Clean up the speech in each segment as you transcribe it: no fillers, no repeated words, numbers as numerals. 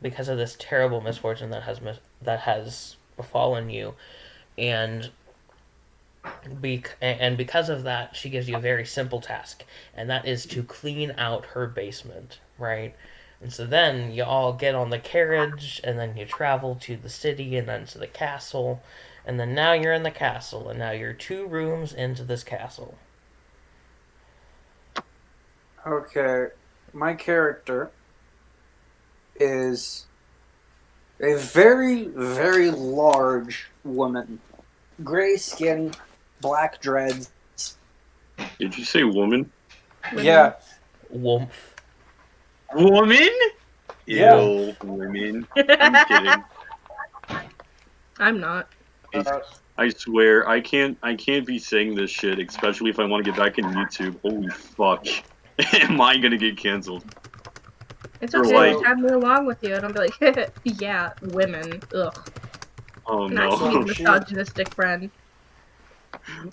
because of this terrible misfortune that has befallen you, and because of that, she gives you a very simple task, and that is to clean out her basement, right? And so then you all get on the carriage, and then you travel to the city, and then to the castle, and then now you're in the castle, and now you're 2 rooms into this castle. Okay, my character is a very, very large woman. Gray skin, black dreads. Did you say woman? Yeah, Woomph. Woman? Yeah. Ew, women. I'm kidding. I'm not. I swear, I can't be saying this shit, especially if I want to get back in YouTube. Holy fuck. Am I gonna get canceled? It's Or okay, like- just have me along with you, and I'll be like, yeah, women, ugh. Oh Nice to no. meet misogynistic friend.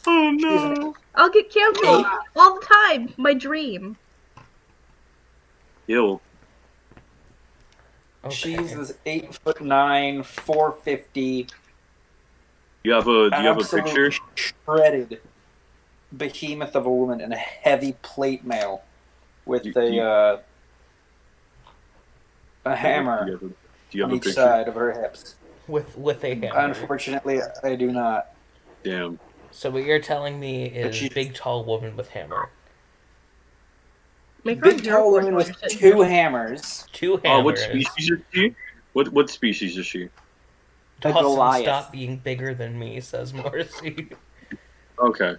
Oh no. I'll get canceled all the time. My dream. Ew. Okay. She's this 8'9", 450, You have a absolute picture? shredded behemoth of a woman and a heavy plate mail with a hammer Do you have on a each picture? side of her hips. with a hammer. Unfortunately, I do not. Damn. So what you're telling me is she's- big tall woman with hammer. Make her Big a hero tall force woman while with you're sitting 2 here. hammers. 2 Oh, what hammers. species is she? What species is she? A Dawson, Goliath. stop being bigger than me, says Marcy. Okay.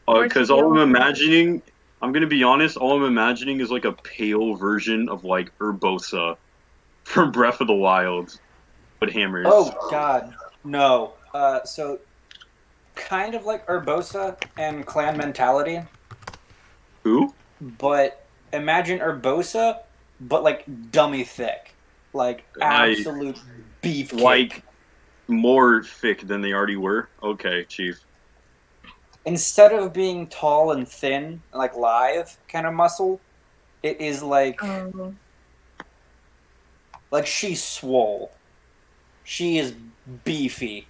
Or Because she all I'm yells- imagining, I'm gonna be honest, all I'm imagining is like a pale version of like Urbosa from Breath of the Wild with hammers. Oh God, no. So kind of like Urbosa and Clan Mentality, Who? but imagine Urbosa, but like dummy thick, like absolute beefcake. Like more thick than they already were. Okay, chief. Instead of being tall and thin, like lithe kind of muscle, it is like she's swole. She is beefy.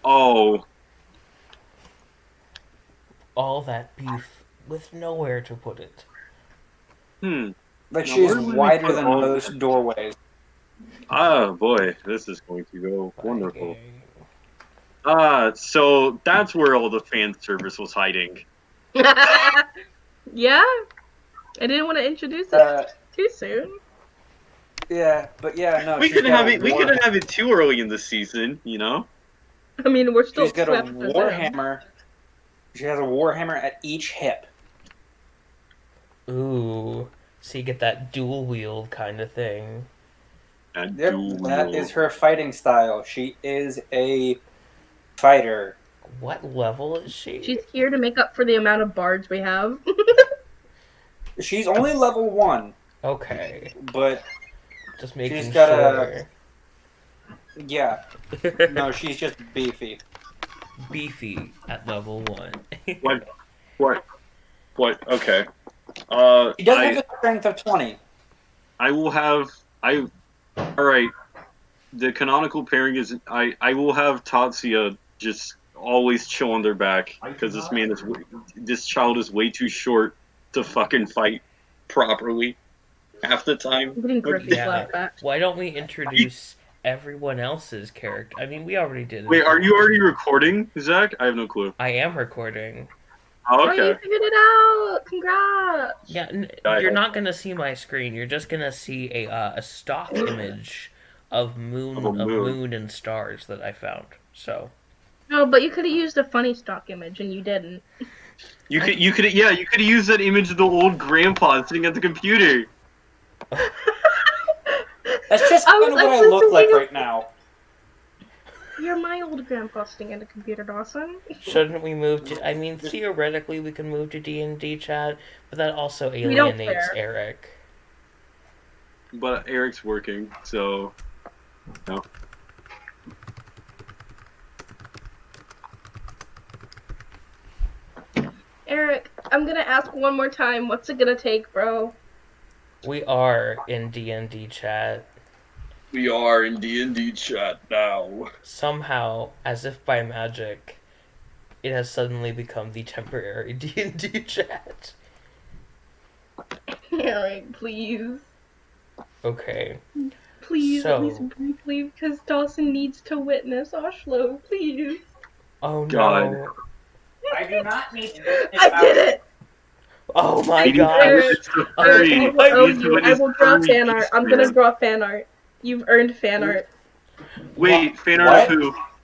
Oh, All that beef with nowhere to put it. hmm. Like Now, she's where would we wider put than all most doorways. Ah, boy, this is going to go wonderful. Okay. So that's where all the fan service was hiding. Yeah? I didn't want to introduce it too soon. Yeah, but yeah, no. We she's couldn't got have a it. We couldn't have it too early in the season, you know. I mean, we're still She's got a after them. warhammer. She has a warhammer at each hip. Ooh. So you get that dual wield kind of thing. And Yep, that is her fighting style. She is a fighter. What level is she? She's here to make up for the amount of bards we have. She's only level 1, Okay. but Just making she's got sure. yeah. No, she's just beefy. Beefy at level 1. What? Okay. She does have a strength of 20. I will have. All right. The canonical pairing is I will have Tatsuya just always chill on their back because this child is way too short to fucking fight properly half the time. I'm getting grippy flashbacks. Why don't we introduce everyone else's character? I mean, we already did. Wait, are you already recording, Zach? I have no clue. I am recording. Oh, Oh, you okay. figured it out! Congrats! Yeah, you're not gonna see my screen. You're just gonna see a stock image of moon and stars that I found. So. No, but you could have used a funny stock image, and you didn't. You could have used that image of the old grandpa sitting at the computer. That's just I kind was of what I actually look like thinking right now. You're my old grandpa sitting at a computer, Dawson. Shouldn't we move to? I mean, theoretically, we can move to D&D chat, but that also We don't alienates care. Eric. But Eric's working, so no. Eric, I'm gonna ask one more time. What's it gonna take, bro? We are in D&D chat. We are in D&D chat now. Somehow, as if by magic, it has suddenly become the temporary D&D chat. Alright, please. Okay. Please, at least So, briefly, because Dawson needs to witness Oslo, please. oh God. no. I do not need to witness I did it! Oh my He needs to gosh. witness the Eric, furry. I Oh will my He owe needs to you. I witness will draw furry fan art. I'm beast gonna man. draw fan art. You've earned fan art. Wait, fan art What? of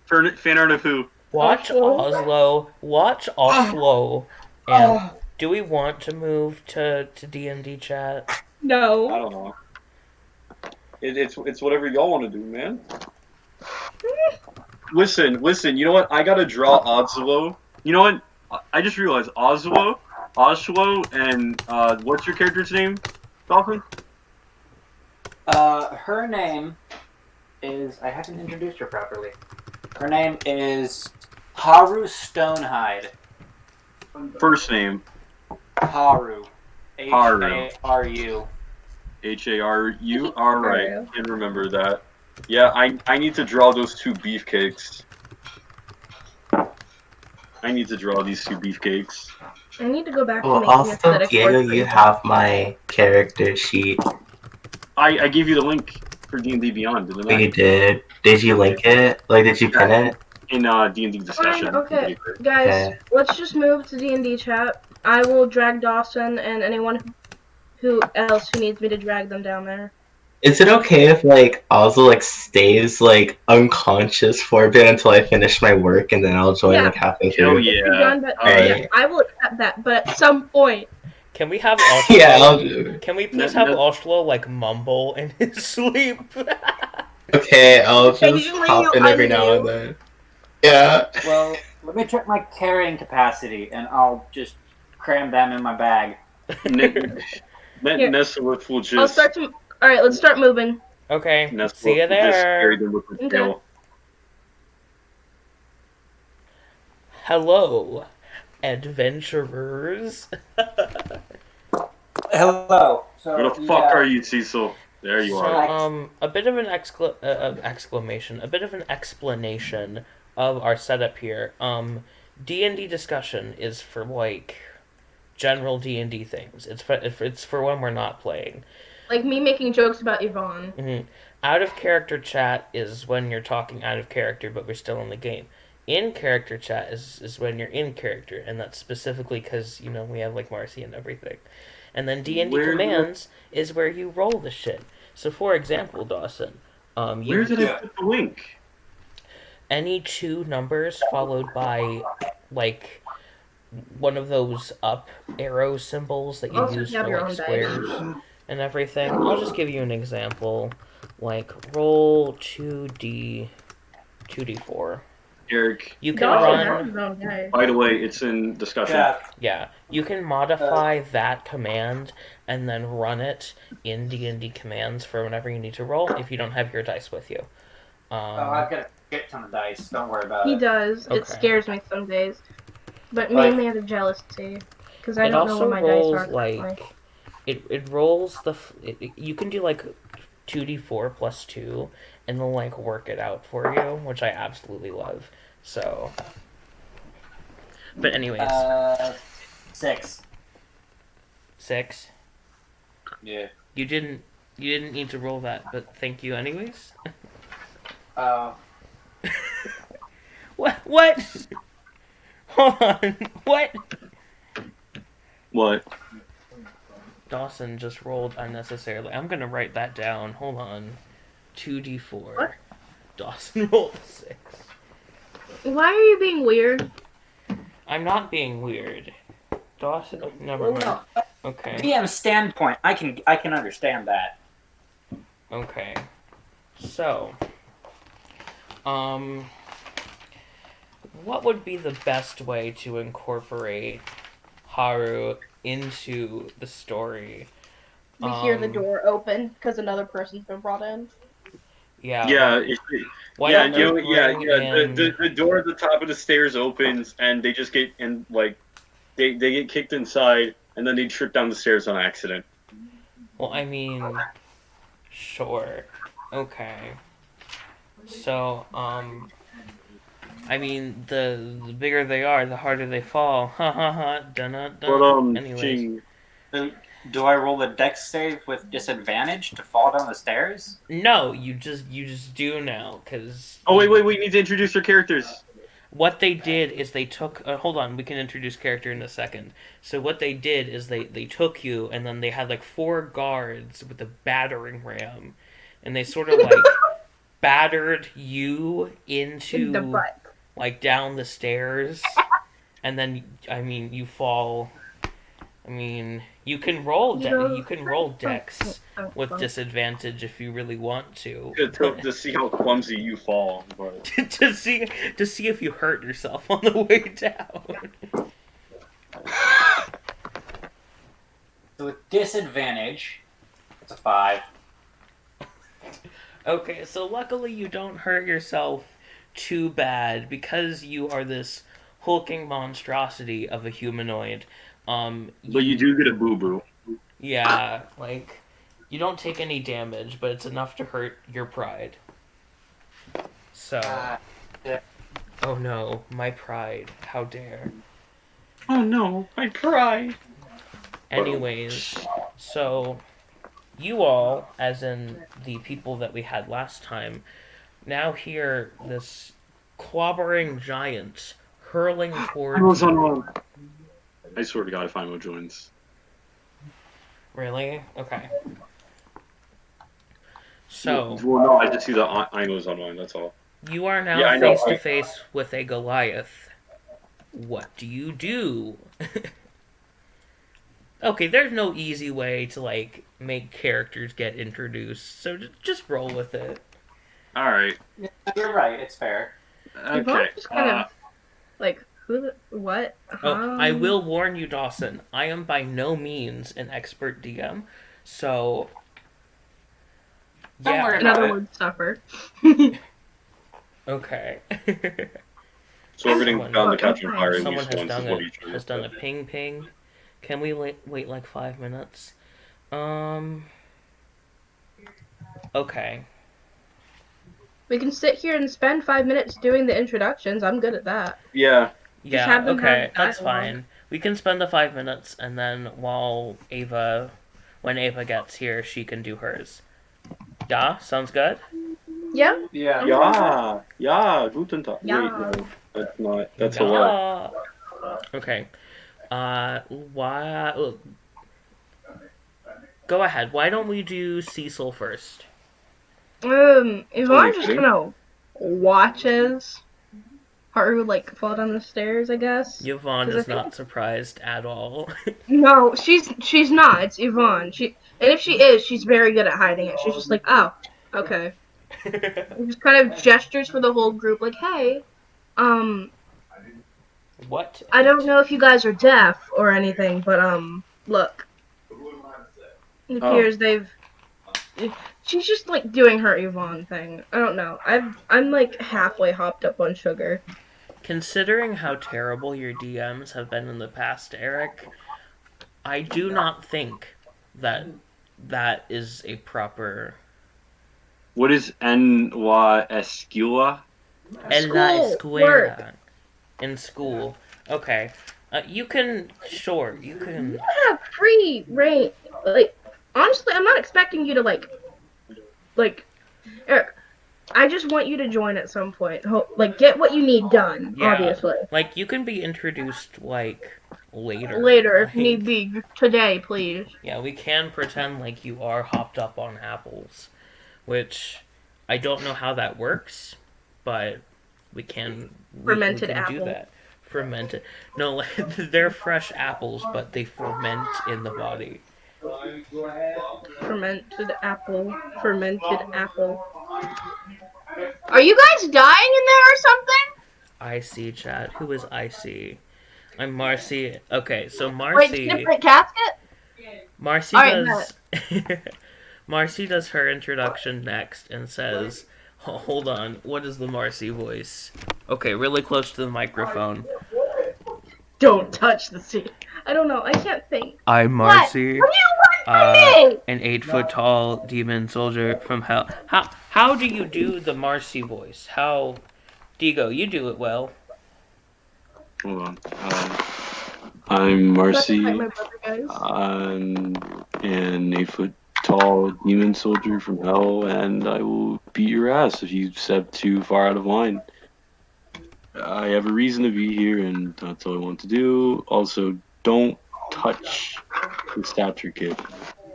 who? Fan art of who? Watch Oslo. Oslo. Watch Oslo. And do we want to move to D&D chat? I No. don't know. It's whatever y'all want to do, man. Listen. You know what? I gotta draw Oslo. You know what? I just realized Oslo, and what's your character's name, Dolphin? Her name is. I haven't introduced her properly. Her name is Haru Stonehide. First name Haru. Haru. Haru. Haru. All right, can remember that. Yeah, I need to draw those two beefcakes. I need to draw these two beefcakes. I need to go back to Well, making also, aesthetic Diego, portraits. you have my character sheet. I gave you the link for D&D Beyond, didn't Oh, I? you did? Did you link it? Like, did you pin it? In D&D discussion. Fine, okay. Guys, Okay. let's just move to D&D chat. I will drag Dawson and anyone who else who needs me to drag them down there. Is it okay if, like, Ozzy, like, stays, like, unconscious for a bit until I finish my work and then I'll join, Yeah. like, halfway Hell through? yeah. You're done, but Alright. yeah, I will accept that. But at some point, Can we have Oslo? Yeah, I'll do it. Can we please No, have no. Oslo like mumble in his sleep? Okay, I'll Occasionally just hop in you'll every now unmute. and then. Yeah. Well, let me check my carrying capacity, and I'll just cram them in my bag. Here. Nesselith will I'll just. start to. All right, let's start moving. Okay. Nesselith See you will just carry there. them with the Okay. tail. Hello, adventurers. Hello. So, Where the fuck are you, Cecil? There you So, are. a bit of an exclamation, a bit of an explanation of our setup here. D&D discussion is for like general D&D things. It's for when we're not playing. Like me making jokes about Yvonne. Mm-hmm. Out of character chat is when you're talking out of character, but we're still in the game. In character chat is when you're in character, and that's specifically because we have like Marcy and everything. And then D&D commands is where you roll the shit. So, for example, Dawson, Where did I put the link? any two numbers followed by like one of those up arrow symbols that you Also, use you have for your like own squares and everything. I'll just give you an example, like roll 2d4. Eric, You can Dawson has run. his own guy. by the way, it's in discussion. Yeah, you can modify that command and then run it in D&D commands for whenever you need to roll if you don't have your dice with you. I've got a shit ton of dice. Don't worry about He it. does. Okay. It scares me some days, but Like- mainly out of jealousy, because I It don't know also what my dice rolls are. like it rolls you can do like 2d4 plus 2 and they'll like work it out for you, which I absolutely love. So, but anyways, 6. 6. Yeah. You didn't need to roll that, but thank you anyways. What? Hold on. What? What? Dawson just rolled unnecessarily. I'm gonna write that down. Hold on. 2d4. What? Dawson rolled a 6. Why are you being weird? I'm not being weird. Dawson. Never mind. No. Okay. DM standpoint, I can understand that. Okay. So, what would be the best way to incorporate Haru into the story? We hear the door open because another person's been brought in. Yeah. Yeah, Why yeah, don't we bring in- The door at the top of the stairs opens, and they just get they get kicked inside, and then they trip down the stairs on accident. Well, I mean, sure. Okay. So, I mean, the bigger they are, the harder they fall. Ha ha ha. Dun dun But dun. Anyways, Ching, Do I roll a dex save with disadvantage to fall down the stairs? no, you just do now, because oh wait, we need to introduce our characters. what they did is they took. Hold on, we can introduce character in a second. So what they did is they took you, and then they had like 4 guards with a battering ram, and they sort of like battered you In the into butt. like down the stairs, and then I mean you fall. I mean you can roll you can roll dex with disadvantage if you really want to. To see how clumsy you fall. But to see if you hurt yourself on the way down. So with disadvantage, it's a 5. Okay, so luckily you don't hurt yourself too bad because you are this hulking monstrosity of a humanoid. but you do get a boo boo. Yeah, like you don't take any damage, but it's enough to hurt your pride. So, Yeah. oh no, my pride! How dare! Oh no, I cried. Anyways, so you all, as in the people that we had last time, now hear this clobbering giant hurling towards you. I swear to God, if Imo joins. Really? Okay. So, Well, no, I just see that Imo's on mine. That's all. you are Yeah, now I know. face to face with a Goliath. What do you do? Okay, there's no easy way to like make characters get introduced, so just roll with it. All right. You're right, it's fair. Okay. Just kind of like what? Oh, I will warn you, Dawson. I am by no means an expert DM, so Don't worry In about other it. words, suffer. Okay. So everything's bound to catch on fire at Someone least once. Is what each has done a ping ping. Can we wait like 5 minutes? Okay. We can sit here and spend 5 minutes doing the introductions. I'm good at that. Yeah. Yeah, have them okay, have that's dialogue. fine. We can spend the 5 minutes, and then when Ava gets here, she can do hers. Yeah, sounds good? Yeah. Yeah. Yeah. Guten Tag. Yeah. Wait, no, that's not. That's a lot. Okay. Why? Go ahead. Why don't we do Cecil first? Yvonne just kidding? kind of watches Haru like fall down the stairs, I guess. Yvonne 'Cause I is think- not surprised at all. No, she's not. It's Yvonne. And if she is, she's very good at hiding it. She's just like, oh, okay. And just kind of gestures for the whole group, like, hey, What? I don't know if you guys are deaf or anything, but look, it appears they've. She's just like doing her Yvonne thing. I don't know. I'm like halfway hopped up on sugar. Considering how terrible your DMs have been in the past, Eric, I do not think that is a proper. What is NY Escula? En la School, escuela. In school. Okay. You can. Sure, you can. You have free reign. Like, honestly, I'm not expecting you to like, Eric. I just want you to join at some point. Like, get what you need done. Yeah. Obviously. Like, you can be introduced, like, later. Later, if Like, need be. Today, please. Yeah, we can pretend like you are hopped up on apples. Which, I don't know how that works, but we can. Fermented we can apple. do that. Fermented. No, like, they're fresh apples, but they ferment in the body. Fermented apple. Fermented apple. Are you guys dying in there or something? I see, chat. Who is I-C? I'm Marcy. Okay, so Wait, Marcy. different casket? Marcy Alright, does. Marcy does her introduction next and says, "Hold on, what is the Marcy voice?" Okay, really close to the microphone. Don't touch the seat. I don't know. I can't think. I'm Marcy. What do you want Hey! an 8 foot tall demon soldier from hell. How do you do the Marcy voice? How, Digo? You do it well. Hold on. I'm Let's fight Marcy. my brother, guys. I'm an 8 foot tall demon soldier from hell, and I will beat your ass if you step too far out of line. I have a reason to be here, and that's all I want to do. Also, don't touch the stature kid.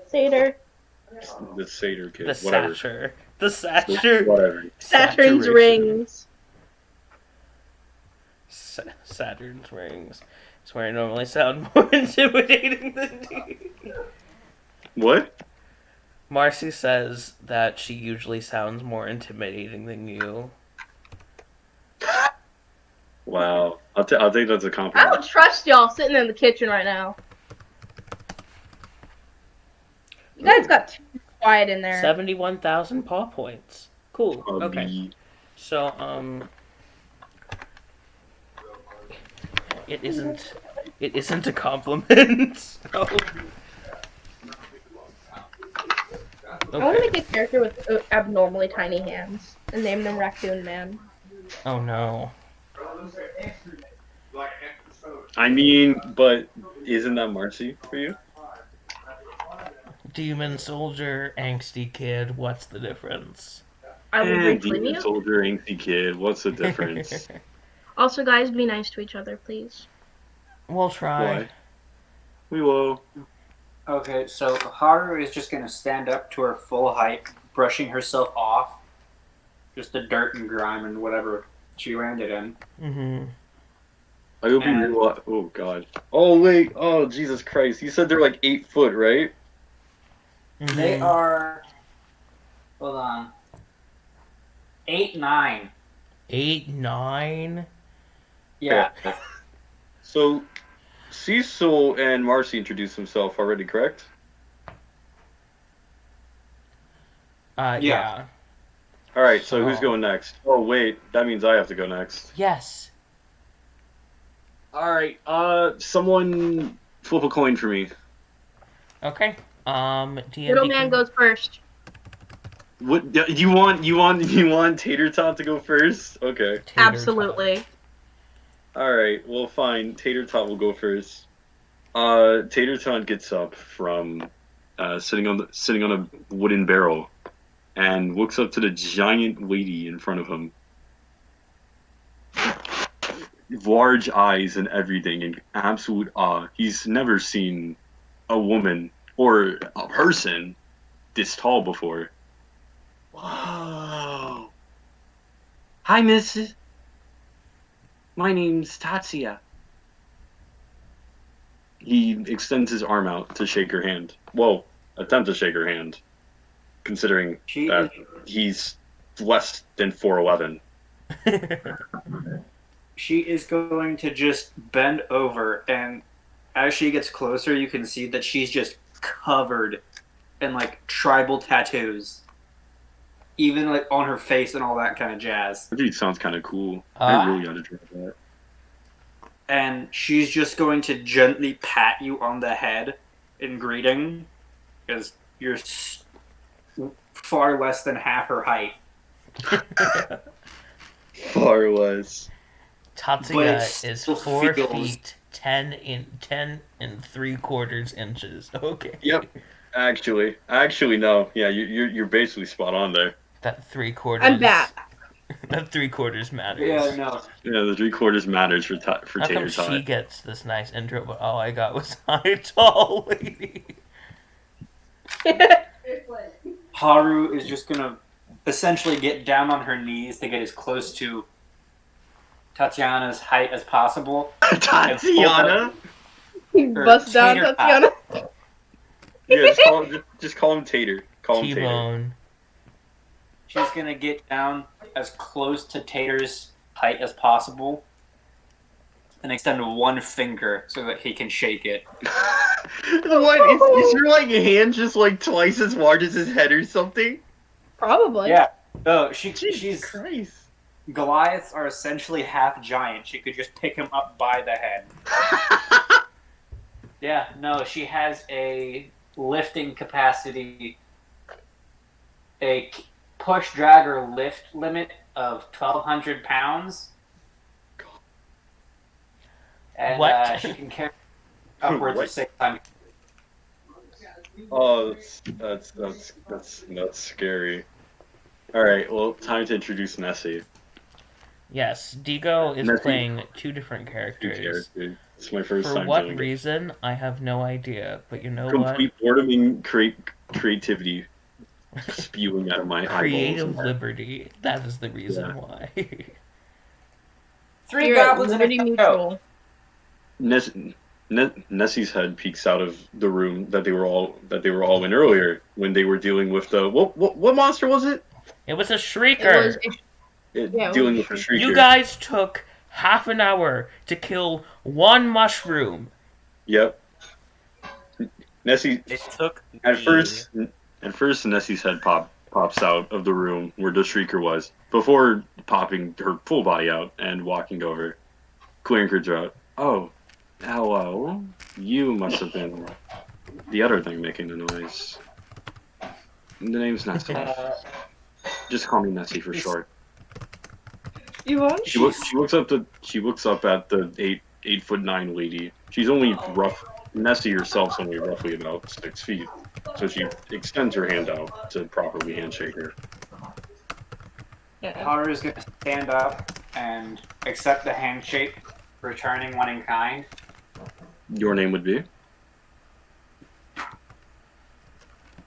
Satyr. The satyr kid. The Whatever. Satyr. The Satyr. Whatever. Saturn's Saturation. rings. Saturn's rings. It's where I normally sound more intimidating than you. What? Marcy says that she usually sounds more intimidating than you. Wow. I'll think that's a I compliment. don't trust y'all sitting in the kitchen right now. You guys got too quiet in there. 71,000 paw points. Cool. I'll Okay. be- So, it isn't a compliment. So. I want to Okay. make a character with abnormally tiny hands and name them Raccoon Man. Oh no. I mean, but isn't that Marcy for you? Demon soldier, angsty kid. What's the difference? I will briefly Demon mute. soldier, angsty kid. What's the difference? Also, guys, be nice to each other, please. We'll try. Why? We will. Okay, so Haru is just going to stand up to her full height, brushing herself off. Just the dirt and grime and whatever she landed in. Mm-hmm. I hope you And- realize. Oh God. Oh wait. Oh Jesus Christ. You said they're like 8 foot, right? Mm-hmm. They are. Hold on. 8, 9. 8, 9. Yeah. So, Cecil and Marcy introduced themselves already, correct? Yeah. All right. So who's So- going next? Oh wait, that means I have to go next. Yes. All right. Someone flip a coin for me. Okay. DMD Little man goes first. What you want Tater Tot to go first? Okay. Tater Absolutely. All right. Well, fine. Tater Tot will go first. Tater Tot gets up from sitting on a wooden barrel and looks up to the giant lady in front of him. Large eyes and everything in absolute awe. He's never seen a woman or a person this tall before. Wow. Hi, Miss. My name's Tatsuya. He extends his arm out to shake her hand. Well, attempt to shake her hand, considering She that he's less than 4'11". She is going to just bend over, and as she gets closer, you can see that she's just covered in like tribal tattoos, even like on her face and all that kind of jazz. That dude sounds kind of cool. I really gotta try that. And she's just going to gently pat you on the head in greeting, because you're far less than half her height. Far less. Tatsuya is still 4 feels- feet 10 and 3/4 inches. Okay. Yep. Actually, no. Yeah, you're basically spot on there. That 3/4. I'm back. That 3/4 matters. Yeah, no. Yeah, the 3/4 matters for How Tater come Tot. she gets this nice intro, but all I got was hi, tall lady? Haru is just gonna essentially get down on her knees to get as close to Tatiana's height as possible. Tatiana. He busts down Tater Tatiana. Yeah, just call him Tater. Call him Tater. T-bone. She's gonna get down as close to Tater's height as possible and extend one finger so that he can shake it. What? Is your like hand just like twice as large as his head or something? Probably. Yeah. No, she's Christ. Goliaths are essentially half giant. She could just pick him up by the head. Yeah, no, she has a lifting capacity, a push, drag, or lift limit of 1,200 pounds. And What? she can carry upwards of What? 600. Oh, that's scary. All right, well, time to introduce Nessie. Yes, Digo is Nessie, playing two different new characters. character. It's my first For time what doing it. reason, I have no idea. But you know what? Complete boredom and creativity spewing out of my eyeballs. Creative liberty. That is the reason Yeah. why. 3 You're at goblins and Liberty a coat. Mutual. Nessie's head peeks out of the room that they were all in earlier when they were dealing with the what monster was it? It was a It shrieker. was. Yeah, it Dealing was with a the shrieker. You guys took half an hour to kill one mushroom. Yep. Nessie It took at me- first Nessie's head pops out of the room where the shrieker was before popping her full body out and walking over, clearing her throat. Oh, hello. You must have been the other thing making the noise. The name's Nessie. Just call me Nessie for short. Yvonne? She looks up at the 8'9" lady. She's only rough. Nessie herself's only roughly about 6 feet, so she extends her hand out to properly handshake her. Yeah. Haru's going to stand up and accept the handshake, returning one in kind. Your name would be?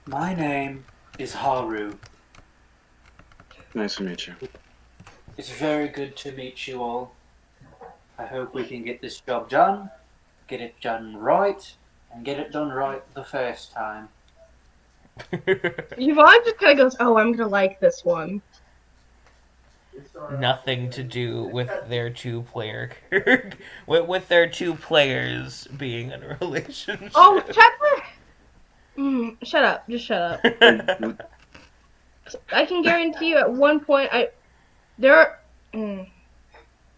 My name is Haru. Nice to meet you. It's very good to meet you all. I hope we can get this job done, get it done right, and get it done right the first time. Yvonne just kind of goes, "Oh, I'm gonna like this one." Nothing to do with their with their two players being in a relationship. Oh, shut up! Just shut up. I can guarantee you, at one point, there.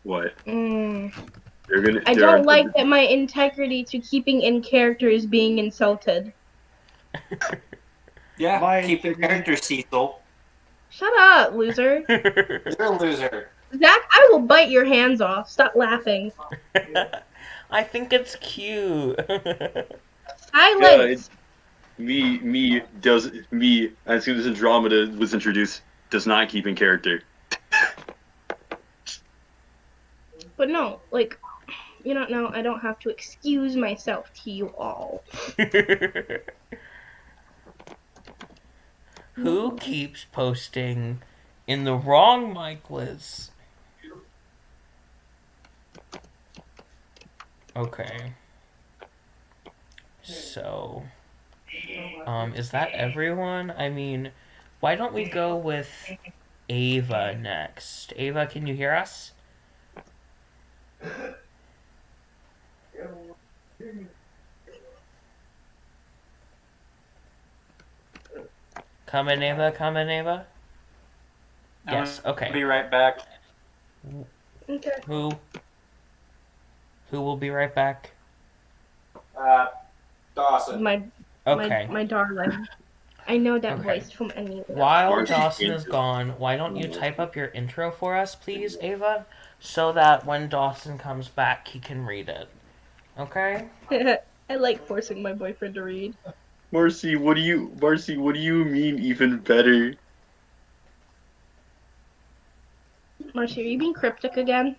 What? I There don't are- like that my integrity to keeping in character is being insulted. Yeah, My keep your character, Cecil. Shut up, loser. You're a loser. Zach, I will bite your hands off. Stop laughing. I think it's cute. Silence. Me, as soon as Andromeda was introduced, does not keep in character. But no, like, you don't know. I don't have to excuse myself to you all. Who keeps posting in the wrong mic list? Okay. So, is that everyone? I mean, why don't we go with Ava next? Ava, can you hear us? Come in, Ava. Come in, Ava. Yes. I'll Okay. be right back. Okay. Who will be right back? Dawson. Okay. My darling. I know that Okay. voice from anywhere. While Marcy Dawson came is to- gone, why don't you type up your intro for us, please, Ava? So that when Dawson comes back, he can read it. Okay? I like forcing my boyfriend to read. Marcy, what do you mean even better? Marcy, are you being cryptic again?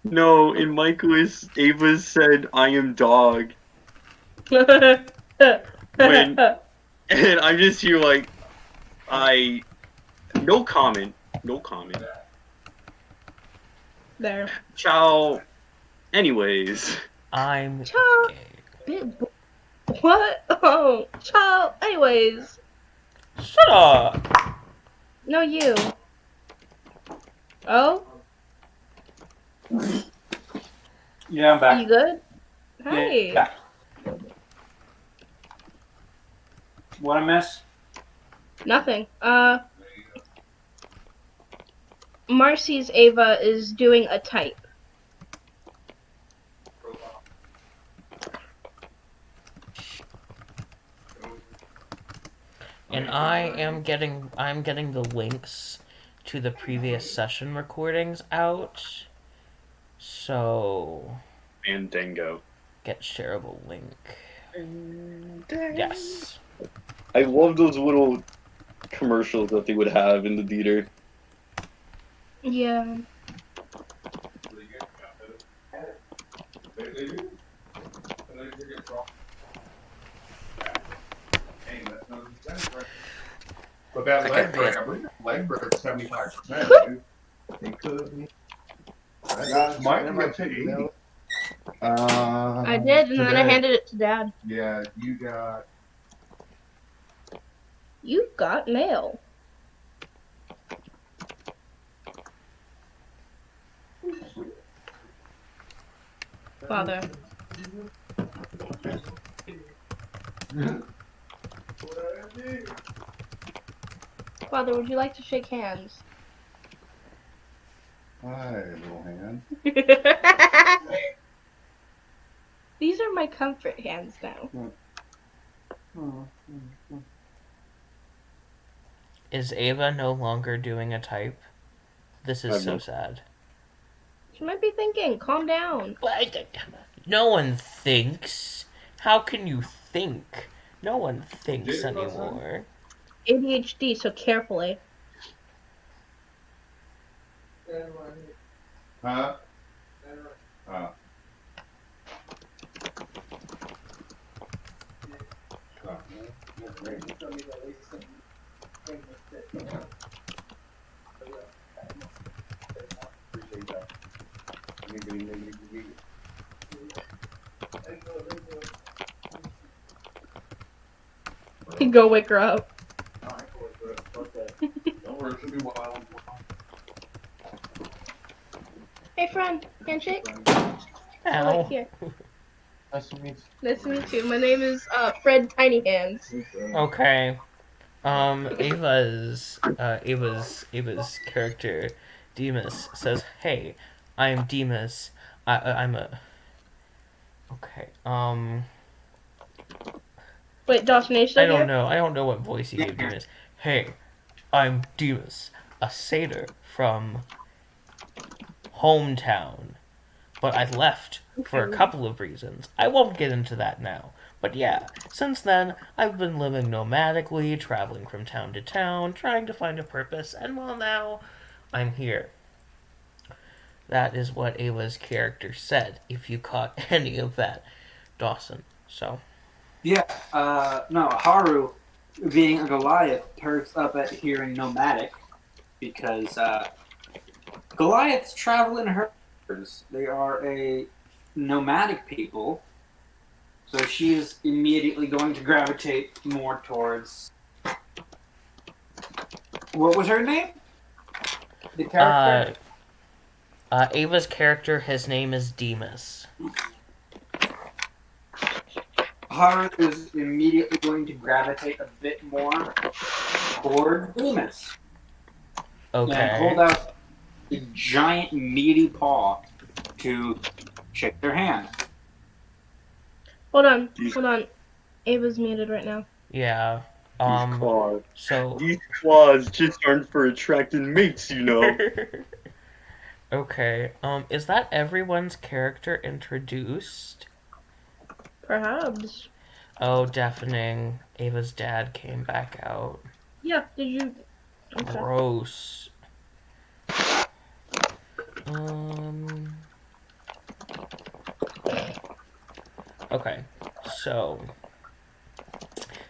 No, in my quiz, Ava said I am dog. And I'm just here like, no comment. There. Ciao. Anyways. I'm Ciao. gay. What? Oh, ciao. Anyways. Shut up! No, you. Oh? Yeah, I'm back. You good? Hi. Yeah. What I miss? Nothing. Marcy's Ava is doing a type. And I'm getting the links to the previous session recordings out. So Fandango. get shareable link. Yes. I love those little commercials that they would have in the theater. Yeah. But that Okay, leg break, yeah. I believe that leg break is 75%. They could. That might be up to 80. I did, and then I handed it to Dad. Yeah, you got. You got mail. Father. Father, would you like to shake hands? Hi, little hand. These are my comfort hands now. Is Ava no longer doing a type? This is so sad. She might be thinking, calm down. No one thinks. How can you think? No one thinks anymore. ADHD, so carefully. Huh? Go wake her up. Don't worry, she'll be wild. Hey, friend, handshake. Ow. Here. Nice to meet Nice to meet you. My name is Fred Tiny Hands. Okay. Ava's character, Demis, says, "Hey, I'm Demis. I'm a." Okay. Wait, Dawson, are you still I don't here? know. I don't know what voice you gave Demis. Hey, I'm Demis, a satyr from hometown, but I left for a couple of reasons. I won't get into that now. But yeah, since then, I've been living nomadically, traveling from town to town, trying to find a purpose, and well, now I'm here. That is what Ava's character said, if you caught any of that, Dawson. So. Yeah, no, Haru, being a Goliath, perks up at hearing nomadic because Goliaths travel in herds. They are a nomadic people, so she is immediately going to gravitate more towards. What was her name? The character? Ava's character, his name is Demis. Haru is immediately going to gravitate a bit more toward Demis. Okay. And hold out a giant meaty paw to shake their hand. Hold on. Ava's muted right now. Yeah. These claws. So. These claws just aren't for attracting mates, you know. Okay. Is that everyone's character introduced? Perhaps. Oh, deafening. Ava's dad came back out. Yeah, did you... Okay. Gross. Okay, so.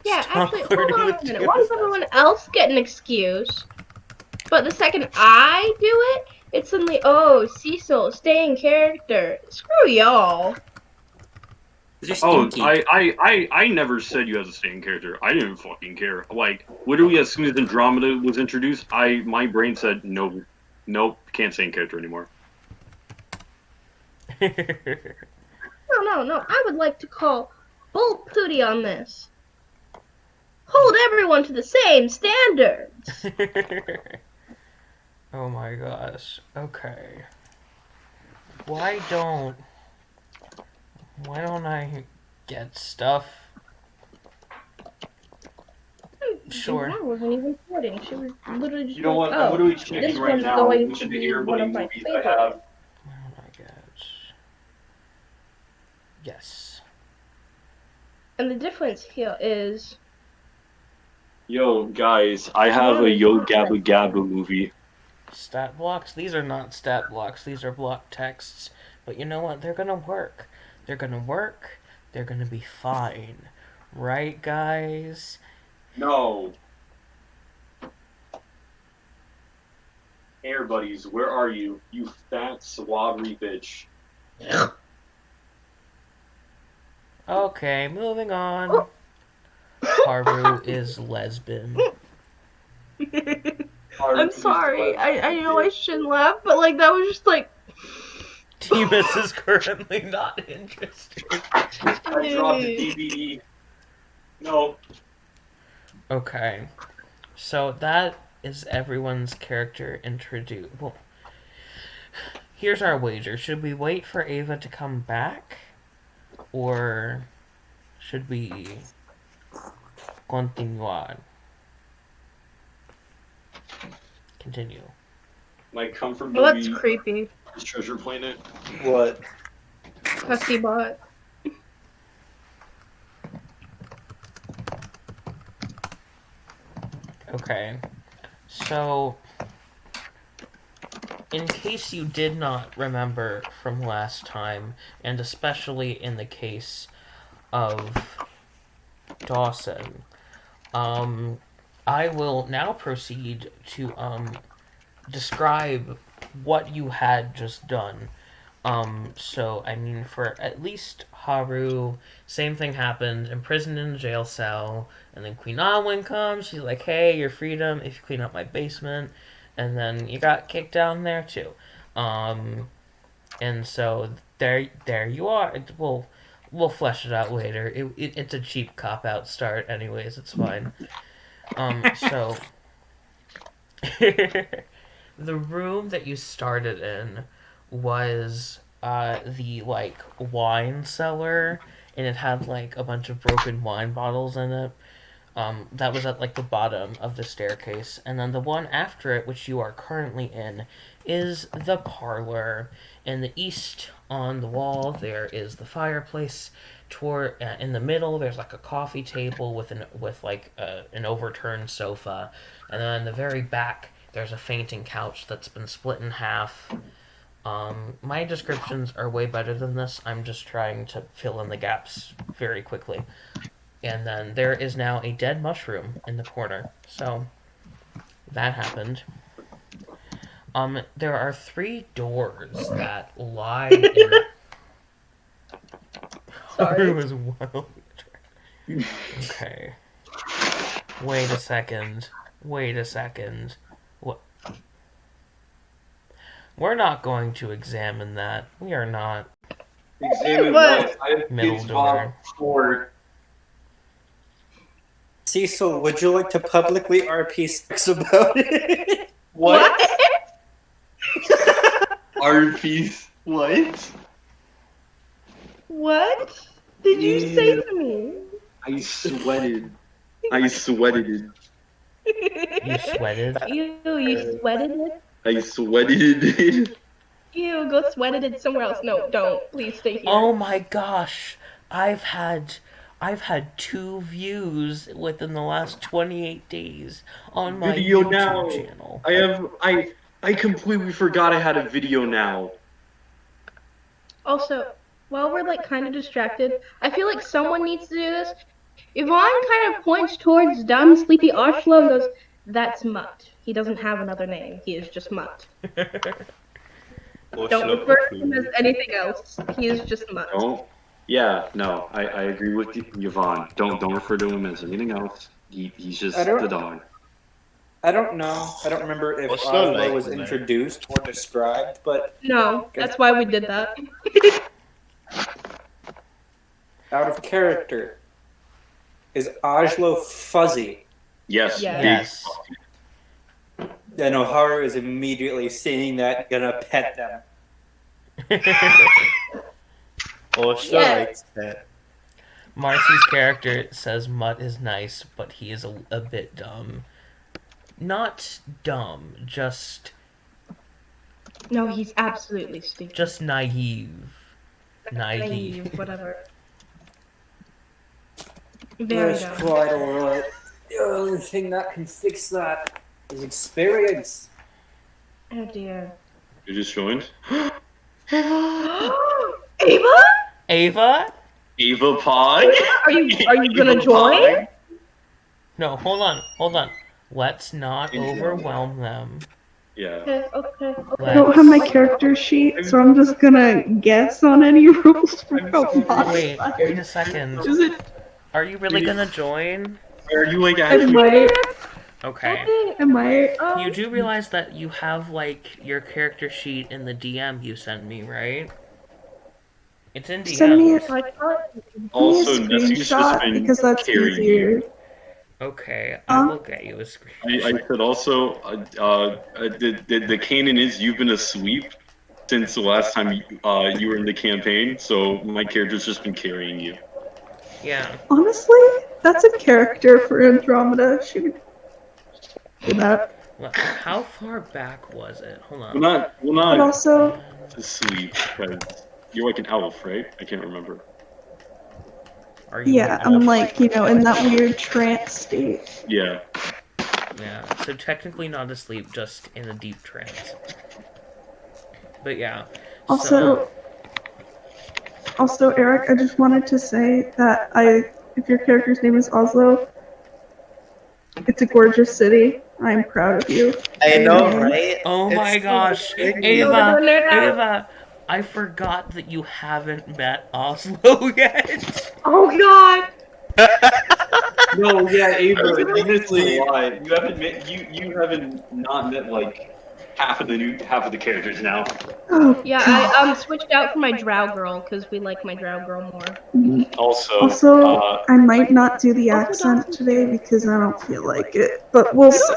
Yeah, Stop actually, hold flirting on with a minute. Demis. Why does everyone else get an excuse? But the second I do it, it's suddenly, oh, Cecil, stay in character. Screw y'all. Oh, I never said you had to stay in character. I didn't fucking care. Like, literally, as soon as Andromeda was introduced, my brain said, nope, can't stay in character anymore. No. I would like to call Bull Pooty on this. Hold everyone to the same standards. Oh my gosh. Okay. Why don't I get stuff? Sure. Yvonne wasn't even flirting. She was literally just You know like, what? oh, I'm literally this checking right one's now going which to of the be Air one Buddy of my movies I favorites. have. Oh my gosh. Yes. And the difference here is Yo, guys, I have a Yo Gabba Gabba movie. Stat blocks? These are not stat blocks. These are block texts. But you know what? They're gonna work. They're gonna work. They're gonna be fine. Right, guys? No. Air Buddies, where are you? You fat slobbery bitch. Okay, moving on. Haru is lesbian. I'm sorry. I know I shouldn't laugh, but like that was just like Demus is currently not interested. I dropped the DVD. No. Okay. So that is everyone's character introduced. Well, here's our wager. Should we wait for Ava to come back? Or should we continuar? Continue. My comfort well, that's movie creepy. is Treasure Planet. What? Husky bot. Okay. So, in case you did not remember from last time, and especially in the case of Dawson, I will now proceed to describe what you had just done. So I mean, for at least Haru, same thing happened, imprisoned in a jail cell, and then Queen Anwen comes. She's like, "Hey, your freedom if you clean up my basement," and then you got kicked down there too. And so there you are. We'll flesh it out later. It's a cheap cop out start, anyways. It's fine. So the room that you started in was the like wine cellar, and it had like a bunch of broken wine bottles in it. That was at like the bottom of the staircase, and then the one after it, which you are currently in, is the parlor. In the east, on the wall, there is the fireplace. Toward in the middle, there's like a coffee table with an overturned sofa, and then in the very back, there's a fainting couch that's been split in half. My descriptions are way better than this. I'm just trying to fill in the gaps very quickly. And then there is now a dead mushroom in the corner. So that happened. There are 3 doors that lie in. Sorry. It was wild. Okay. Wait a second. What? We're not going to examine that. We are not. Examine What? I have Middle kids door. for Cecil, would you like to publicly RP sex about it? what? RPs. What? What did you say to me? I sweated. I sweated. You sweated? Ew, you sweated it? I sweated. Ew, go sweated it somewhere else. No, don't. Please stay here. Oh my gosh. I've had 2 views within the last 28 days on my Video YouTube now. channel. I completely forgot I had a video now. Also, while we're like kind of distracted, I feel like someone needs to do this. Yvonne kind of points towards dumb, sleepy Ashlo and goes, "That's Mutt. He doesn't have another name. He is just Mutt. Don't refer to him as anything else. He is just Mutt." Don't. Yeah, no, I agree with Yvonne. Don't refer to him as anything else. He's just the dog. I don't know. I don't remember if What's the Oslo name was of that? introduced or described, but No, that's why we did that. out of character. Is Oslo fuzzy? Yes. Yeah. Yes. And O'Hara is immediately seeing that, gonna pet them. Or Yeah. likes that. Marcy's character says Mutt is nice, but he is a bit dumb. Not dumb, just No, he's absolutely stupid. just naive. Naive. Whatever. Very That's dumb. quite alright. The only thing that can fix that is experience. Oh dear. You just joined? Ava? Ava? Ava Pie? Are you gonna Ava join? Pie? No, hold on. Let's not overwhelm them. Yeah. Okay. I don't have my character sheet, so I'm just gonna guess on any rules for Wait a second. Is it? Are you really gonna join? Are you like I actually? might. Okay. I might. You do realize that you have, like, your character sheet in the DM you sent me, right? It's in Send me a, DMs. send me a Also, Nessie's just screenshot been because that's carrying easier. you. Okay, I will get you a screen. I said also, the canon is you've been asleep since the last time you were in the campaign, so my character's just been carrying you. Yeah. Honestly, that's a character for Andromeda. She would do that. Well, how far back was it? Hold on. Well, But not also, asleep, because you're like an elf, right? I can't remember. Are you yeah, an I'm elf? like, in that weird trance state. Yeah. Yeah, so technically not asleep, just in a deep trance. But yeah. Also, Eric, I just wanted to say that if your character's name is Oslo, it's a gorgeous city. I'm proud of you. I know, right? Oh my It's gosh, so big. Ava, I forgot that you haven't met Oslo yet. Oh god! No, yeah, Ava, you missed a lot. You haven't met you haven't not met like half of the characters now. Oh, Yeah, I switched out for my drow girl because we like my drow girl more. Also, I might not do the accent today because I don't feel like it, but we'll see.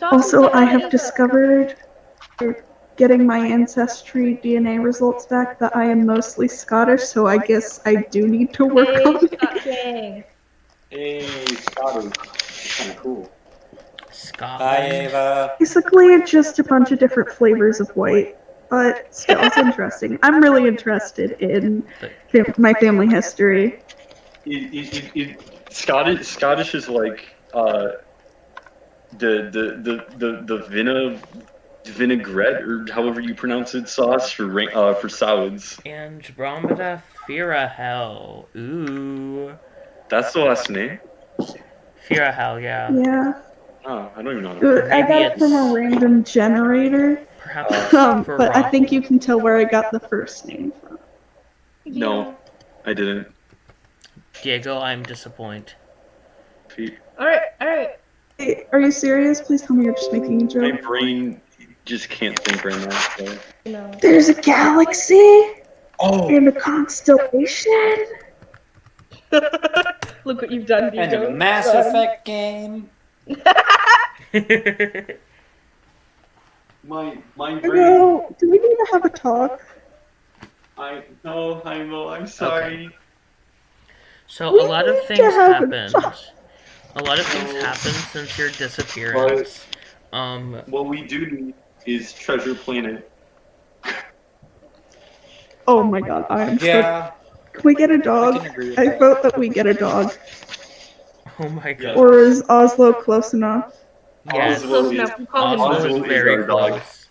Also, I have discovered, getting my ancestry DNA results back, that I am mostly Scottish, so I guess I do need to work on it. hey, Scotty, kind of cool. Scotland. Basically, it's just a bunch of different flavors of white, but still, it's interesting. I'm really interested in my family history. Scottish is like the vinaigrette, or however you pronounce it, sauce for salads. Andromeda Firahel. Ooh. That's the last name? Firahel, yeah. Yeah. Oh, I don't even know. I got it from a random generator, Perhaps for but I Rock. think you can tell where I got the first name from. No, I didn't. Diego, I'm disappointed. Alright. Hey, are you serious? Please tell me you're just making a My joke. brain just can't think right now. So. No. There's a galaxy Oh, and a constellation. Look what you've done, And Diego. a Mass Effect game. my brain. Hello, do we need to have a talk? I'm sorry. So We a lot of need to things have a happened. talk. A lot of things happened since your disappearance. What we do need is Treasure Planet. Oh my god, I am so... Yeah, Can we get a I dog? can agree with I that. vote that we get a dog. Oh my god. Or is Oslo close enough? Yes. Oslo Close is- enough. We call him Oslo Oslo is is very our dog. close.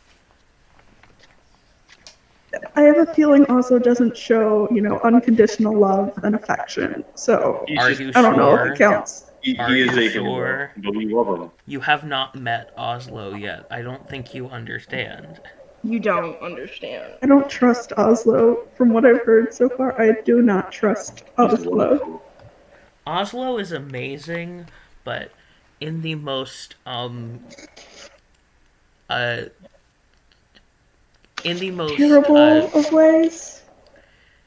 I have a feeling Oslo doesn't show, unconditional love and affection. So, He's Are just- you I don't know if sure? it counts. He Are is you a sure? hero, but we love him. You have not met Oslo yet. I don't think you understand. You don't understand. I don't trust Oslo. From what I've heard so far, I do not trust He's Oslo. wonderful. Oslo is amazing, but in the most Terrible of ways.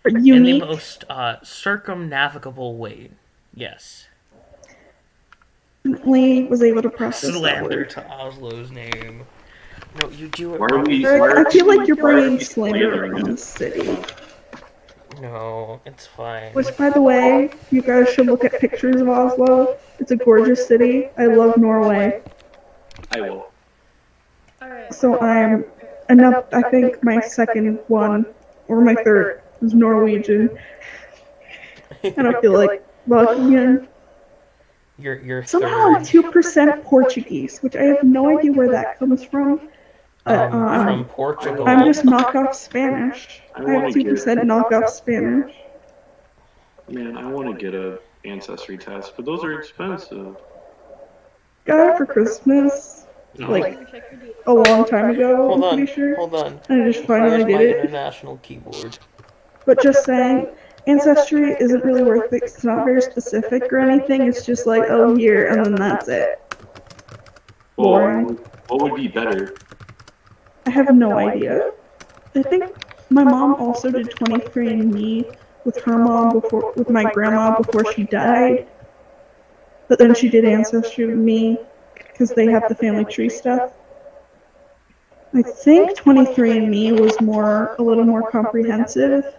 Or in the unique. most circumnavigable way. Yes. Definitely was able to process that Slander word. to Oslo's name. No, you do it Why are wrong. we- Eric, why are I feel we- like you're why are bringing we slander slandering on it? this city. No, it's fine. Which, by the way, you guys should look at pictures of Oslo. It's a gorgeous city. I love Norway. I will. So I'm, and now I think my second one, or my third, is Norwegian. And I feel like Latvian. Your Somehow I'm third 2% Portuguese, which I have no idea where that comes from. from Portugal. I'm just knockoff Spanish. I I have want to 2% get. knockoff Spanish. Man, I want to get a ancestry test, but those are expensive. Got it for Christmas, No. like a long time ago, Hold I'm on, pretty sure. hold on. And I just finally Where's my did it. international keyboard? But just saying, Ancestry isn't really worth it 'cause it's not very specific or anything. It's just like, oh, here, and then that's it. Boring. What would be better? I have no idea. I think my mom also did 23andMe with her mom before, with my grandma before she died. But then she did Ancestry with me because they have the family tree stuff. I think 23andMe was a little more comprehensive.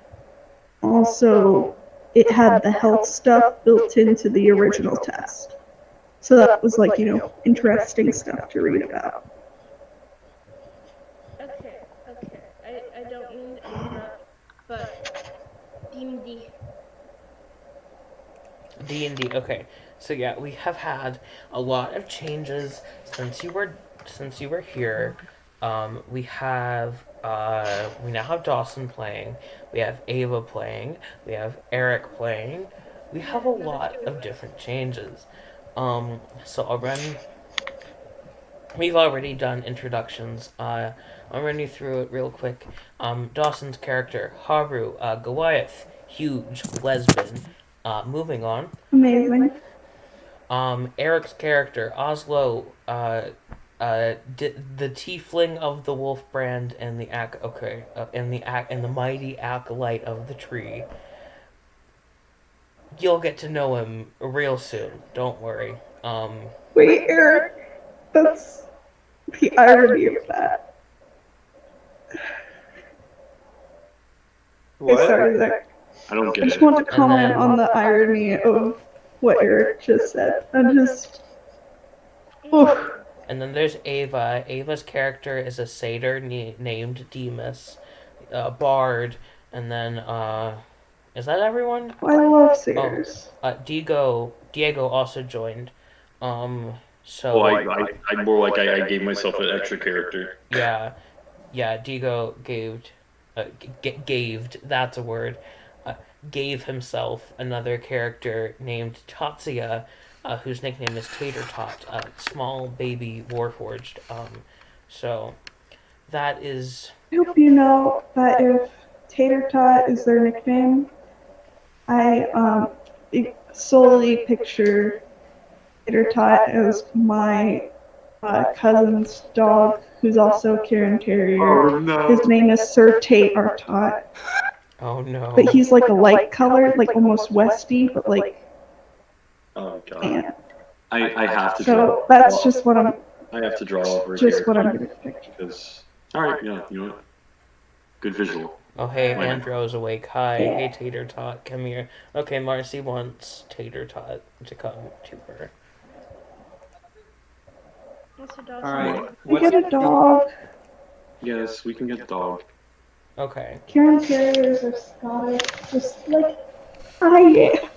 Also, it had the health stuff built into the original test. So that was like, interesting stuff to read about. Okay. I don't mean to interrupt, but D&D. D&D. Okay, so yeah, we have had a lot of changes since you were here. We now have Dawson playing. We have Ava playing. We have Eric playing. We have a lot of different changes. So we've already done introductions. I'll run you through it real quick. Dawson's character, Haru, Goliath, huge lesbian. Moving on. Amazing. Eric's character, Oslo, the tiefling of the wolf brand and the mighty acolyte of the tree. You'll get to know him real soon. Don't worry. Wait, Eric. That's the irony of that. What? Sorry, Zach. I don't I get just it. want to comment then- on the irony of what Eric just said. I'm just. Oof. And then there's Ava. Ava's character is a satyr named Demise, bard, and then is that everyone? I love satyrs. Diego also joined. So Oh, I more like I gave myself an extra character. yeah, Diego that's a word. Gave himself another character named Tatsia, whose nickname is Tater Tot, small baby warforged. So that is. I hope you know that if Tater Tot is their nickname, I solely picture Tater Tot as my cousin's dog, who's also a Karen Terrier. Oh no! His name is Sir Tate Artot. Oh no. But he's like a light color, like almost Westy, but like Oh god! tan. I have to So draw. that's just what I'm I have to draw over just here what I'm gonna picture. because. All right, yeah, you know what? Good visual. Oh hey, Wait. Andrew's awake. Hi, Yeah. hey Tater Tot, come here. Okay, Marcy wants Tater Tot to come to her. Alright. We get a dog. Yes, we can get the dog. Okay. Karen Terriers are Scottish, just like I am.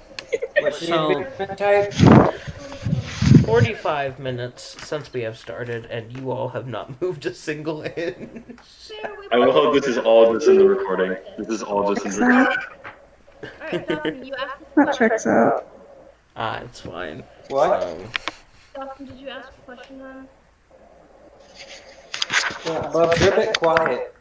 What's the So- advancement type? 45 minutes since we have started, and you all have not moved a single inch. I will hope this is all just in the recording. This is all just in the recording. Alright, Dawson, you asked a That question. checks out. It's fine. What? Dawson, did you ask a question then? Yeah, Bubs, you're a bit quiet.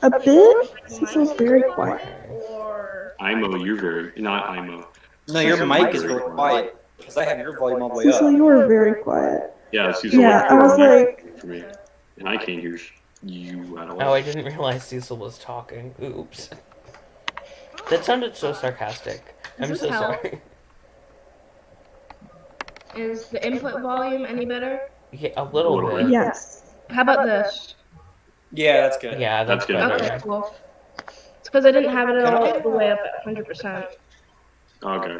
A bit? Cecil's very quiet. Or IMO, you're very not IMO. No, your mic is really quiet. Because I have your volume all the way Cecil, up. you are very quiet. Yeah, she's Yeah, I was like, for me, and I can't hear you at all. Oh, I didn't realize Cecil was talking. Oops. That sounded so sarcastic. I'm Does so this help? sorry. is the input volume any better? Yeah, a little Little bit. yes. How about this? Yeah, that's good. Yeah, that's That's good. better. Okay, cool. It's because I didn't have it Can all I, the way up at 100%. Okay.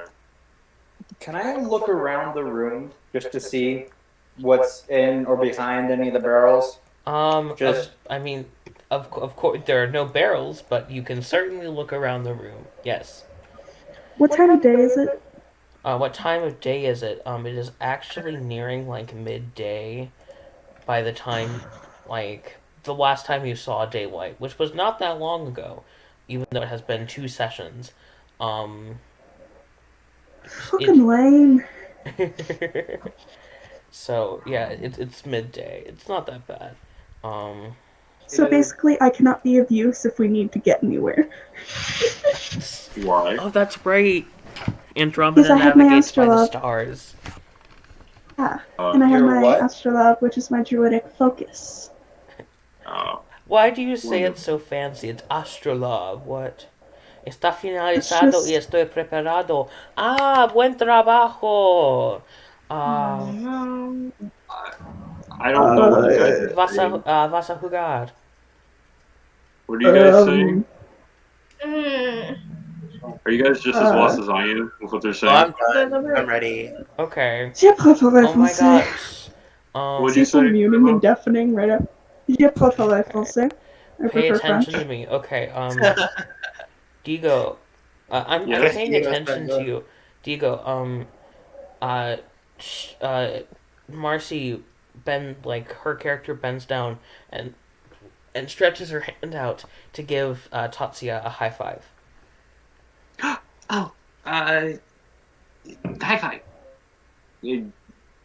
can I look around the room just to see what's in or behind any of the barrels? Just I mean, of course, there are no barrels, but you can certainly look around the room. Yes. What time of day is it? What time of day is it? It is actually nearing like midday by the time, like, the last time you saw daylight, which was not that long ago, even though it has been 2 sessions. Um, Fucking lame. so yeah, it's midday. It's not that bad. So basically, I cannot be of use if we need to get anywhere. Why? Oh, that's right. Because Andromeda I have my navigates by the astrolabe. stars. Yeah. And I have Your my what? astrolabe, which is my druidic focus. Why do you say it Wonderful. so fancy? It's astrolabe. What? Está It's finalizado y just estoy preparado. Ah, buen trabajo. Oh Ah, no. I don't know what you guys are saying. vas a jugar. What are you guys saying? Mm. Are you guys just as lost as I am with what they're Oh, saying? I'm done. I'm ready. Okay. Je préfère Oh my français. gosh. What'd you See some say? muting and deafening right up. Je préfère français. I Pay prefer attention French. to me. Okay. Diego. I'm Yes. paying attention to you. Diego. Uh, Marcy her character bends down and stretches her hand out to give Tatsuya a high five. Oh, high five.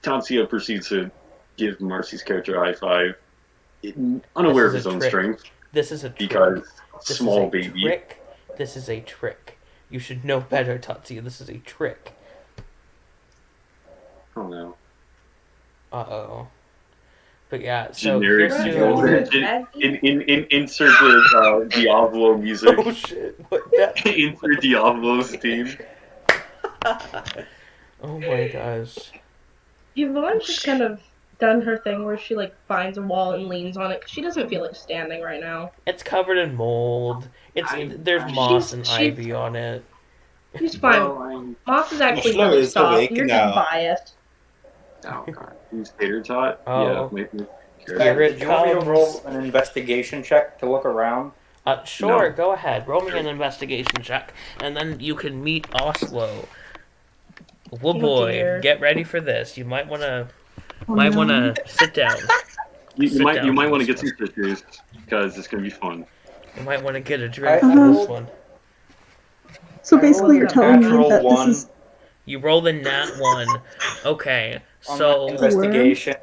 Tatsuya proceeds to give Marcy's character a high five, unaware of This is his a own trick. strength, This is a trick. because This small is a baby. trick. This is a trick. You should know better, Tatsuya. This is a trick. Oh no. Uh-oh. But yeah, so Generic here's evil. to... Insert the Diablo music. Oh shit, what that? Insert Diablo's theme. Oh my gosh. Yvonne's just kind of done her thing where she like finds a wall and leans on it because she doesn't feel like standing right now. It's covered in mold. There's moss and ivy on it. She's fine. Moss is actually Flo really is soft. awake You're now. just biased. Oh god. Who's tater tot? Oh. Yeah, maybe. Here it Did you want me to comes. roll an investigation check to look around? Sure, No. go ahead. Roll me an investigation check, and then you can meet Oslo. Oh Oh, boy, dear. get ready for this. You might wanna Oh, no. sit down. You Sit might down for want to this get some pictures because it's gonna be fun. You might want to get a drink I for this rolled- one. So I basically, rolled you're a telling me natural that one this is. You roll the nat 1. Okay, on my so investigation.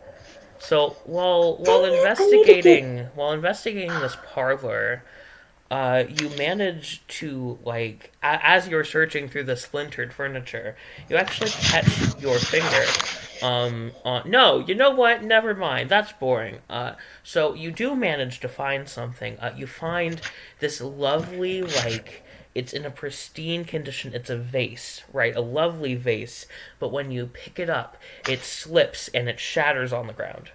while Dang it, I need to get- while investigating this parlor, you manage to as you're searching through the splintered furniture, you actually catch your finger. No, you know what? Never mind. That's boring. So you do manage to find something. You find this lovely it's in a pristine condition. It's a vase, right? A lovely vase. But when you pick it up, it slips and it shatters on the ground.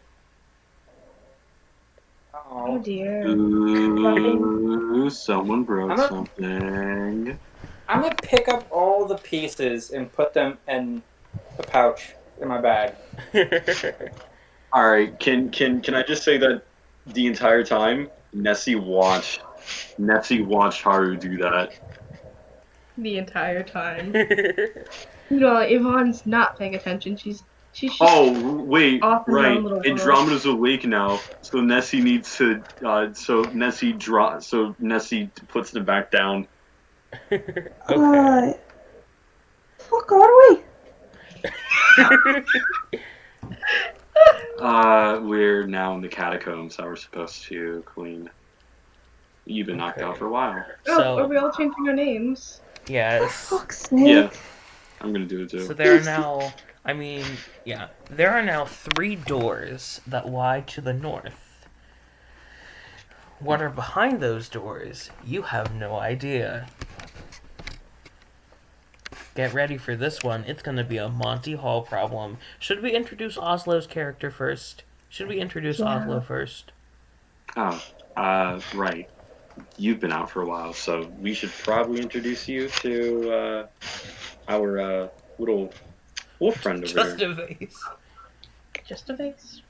Oh Oh. dear. Ooh, someone broke I'm a- something. I'm gonna pick up all the pieces and put them in the pouch in my bag. All right, can I just say that the entire time Nessie watched Haru do that. The entire time. Yvonne's not paying attention. She's just Oh wait, off in her right. own little world. Andromeda's awake now, so Nessie needs to. So Nessie puts them back down. Okay. Fuck are we? We're now in the catacombs that we're supposed to clean. You've been knocked out for a while. Oh, are So we all changing our names? yes. Fuck's sake. Yeah, I'm gonna do it too. So there are now, there are now 3 doors that lie to the north. What are behind those doors? You have no idea. Get ready for this one. It's going to be a Monty Hall problem. Should we introduce Oslo's character first? Oslo first? Oh, Right. You've been out for a while, so we should probably introduce you to our little wolf friend over Just there. a vase. Just a vase.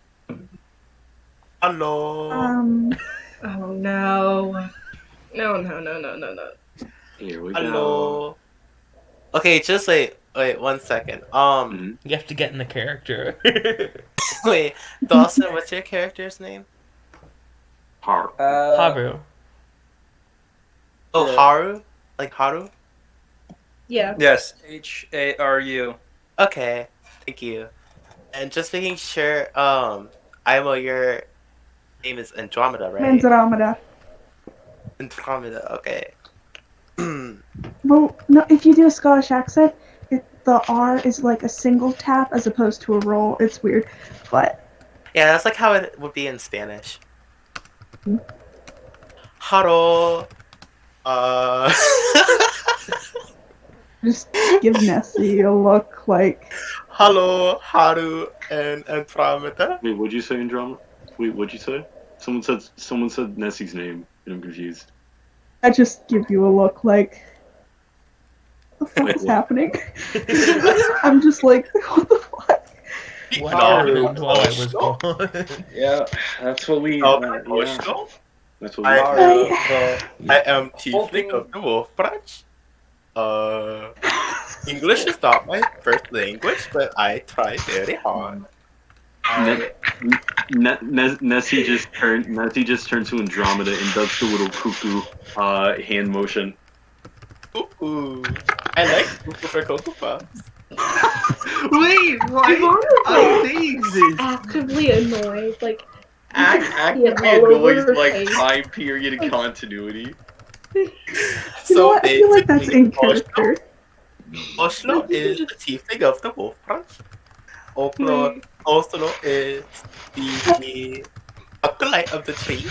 Hello. Oh no. No. Here we go. Hello. Okay, just wait 1 second. Mhm. You have to get in the character. Wait, Dawson, what's your character's name? Har. Haru. Oh, yeah. Haru? Like Haru? Yeah. Yes, Haru. Okay, thank you. And just making sure, Imo, your name is Andromeda, right? Andromeda. Andromeda, okay. Well, no, if you do a Scottish accent, the R is like a single tap as opposed to a roll. It's weird, but Yeah, that's like how it would be in Spanish. Haro. just give Nessie a look like Hello, Haru and Andromeda. Wait, what'd you say, Andromeda? Wait, what'd you say? Someone said Nessie's name, and I'm confused. I just give you a look like what the fuck is What? happening? I'm just like, what the fuck? What Haru. happened while I was gone? Yeah, that's what we. Osho? That's what we. I am Tiefling of the Wolf Branch. English is not my first language, but I try very hard. Nessie just turns to Andromeda and does the little cuckoo hand motion. Ooh, I like cuckoo for Cocoa Puffs. Wait, Yvonne Oh, is they exist. actively annoyed. Like, Actively all over annoys her like face. time period continuity. You know what? I feel like that's in Oslo, character. Oslo is the Tiefling of the Wolf Branch. Oslo is the acolyte of the tree.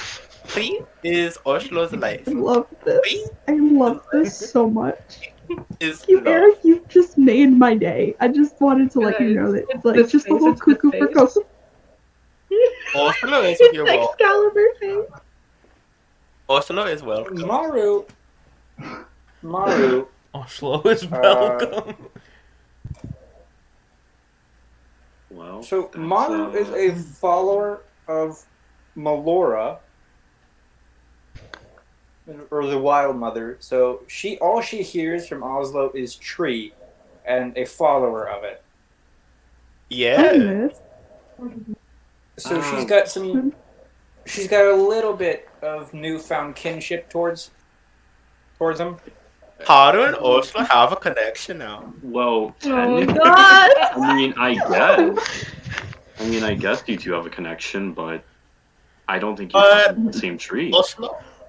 Tree is Oslo's life. I love this. Tree I love this so much. is You, love. Eric, you just made my day. I just wanted to let you know that, It's like, this just a face, little it's this cuckoo for face. Cocoa. Oslo is It's your welcome. Excalibur face. Oslo is welcome. Maru. Oslo is welcome. Well, So that's, Maru is a follower of Melora, or the Wild Mother. So all she hears from Oslo is tree, and a follower of it. Yeah. So she's got a little bit of newfound kinship towards him. Haru and Oslo have a connection now. well, Oh my technically, god. I guess you two have a connection, but I don't think you come from the same tree.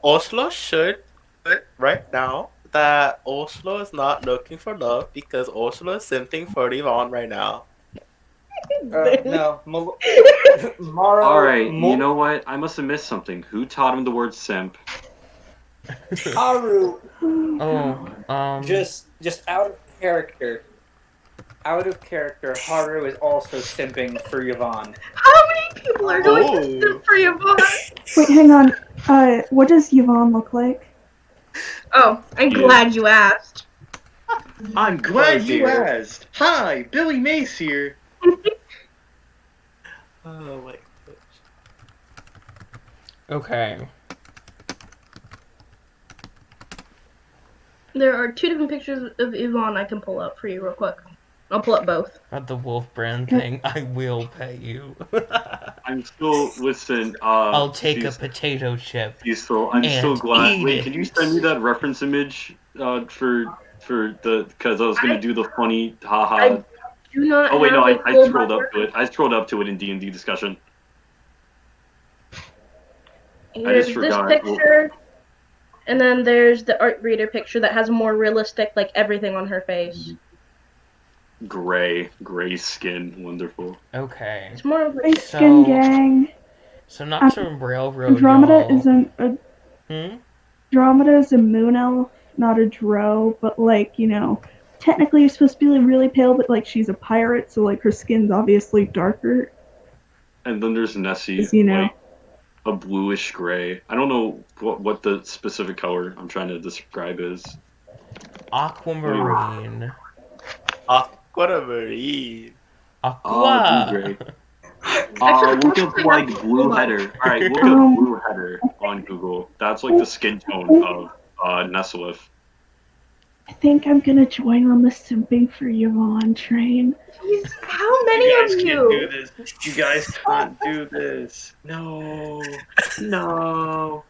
Oslo should put right now that Oslo is not looking for love because Oslo is simping for Yvonne right now. No, Maru. All right, you know what? I must have missed something. Who taught him the word simp? Haru. Just Just out of character. Out of character, Haru is also simping for Yvonne. How many people are going to simp for Yvonne? Wait, hang on. What does Yvonne look like? Oh, I'm glad you asked. I'm glad you dear. asked. Hi, Billy Mace here. Oh my gosh. okay. There are 2 different pictures of Yvonne I can pull up for you real quick. I'll pull up both. Not the wolf brand thing. I will pay you. I'm still listen. I'll take a potato chip. I'm still and glad. eat Wait, it. can you send me that reference image for the because I was gonna do the funny haha. Do not Oh wait, no, have I a full scrolled buffer. up to it. I scrolled up to it in D&D discussion. There's just this forgot. picture, and then there's the art reader picture that has more realistic, like, everything on her face. Gray skin, wonderful. Okay. It's more of Hey, like, Skin Gang. So not to railroad Andromeda y'all. isn't a Hmm? Andromeda is a moon elf, not a drow, but like, you know, technically you're supposed to be like, really pale, but like she's a pirate, so like her skin's obviously darker. And then there's Nessie. You know. Like, a bluish gray. I don't know what the specific color I'm trying to describe is. Aquamarine. Aquamarine. Blue Aqua. gray. Actually, Look up I like have to blue hold on. header. All right, look up blue header on Google. That's like the skin tone of Nesselif. I think I'm gonna join on the simping for Yvonne train. Jeez, how many of you? this. You guys can't do this. No,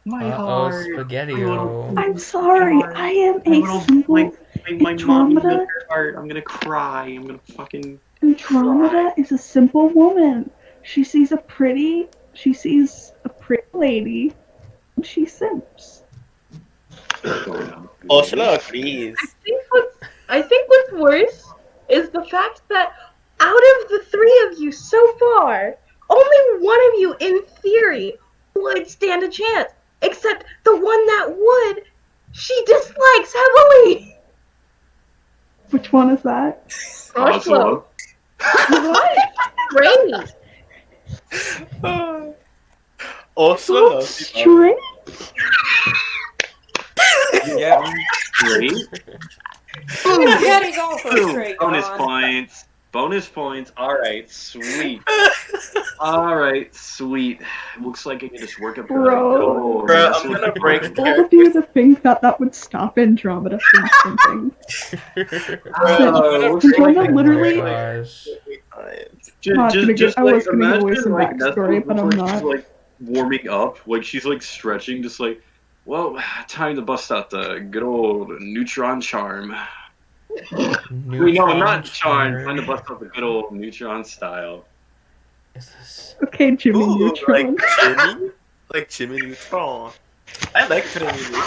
my Uh-oh, Spaghetti-O. I'm sorry, I am a simple my mommy Andromeda. milk heart. I'm gonna cry. I'm gonna fucking. Andromeda is a simple woman. She sees a pretty lady, and she simps. Ursula agrees. I think what's worse is the fact that out of the three of you so far, only one of you, in theory, would stand a chance. Except the one that would, she dislikes heavily. Which one is that? Oslo. What? Great. Ursula Oh, loves you. straight? Yeah. Great. Spaghetti's also straight. Bonus Yvonne. points. Bonus points. All right, sweet. Looks like I can just work up. Bro. Bro, I'm gonna break All of you to think that would stop Andromeda from simping. Andromeda literally. Just I like was gonna give away imagine some like backstory, but I'm she's not. like warming up, like she's like stretching, just like, well, time to bust out the good old neutron charm. Wait, no, not charm. Time to bust out the good old neutron style. Is this... Okay, Jimmy Ooh, Neutron. like Jimmy? Like Jimmy Neutron. I like Jimmy Neutron.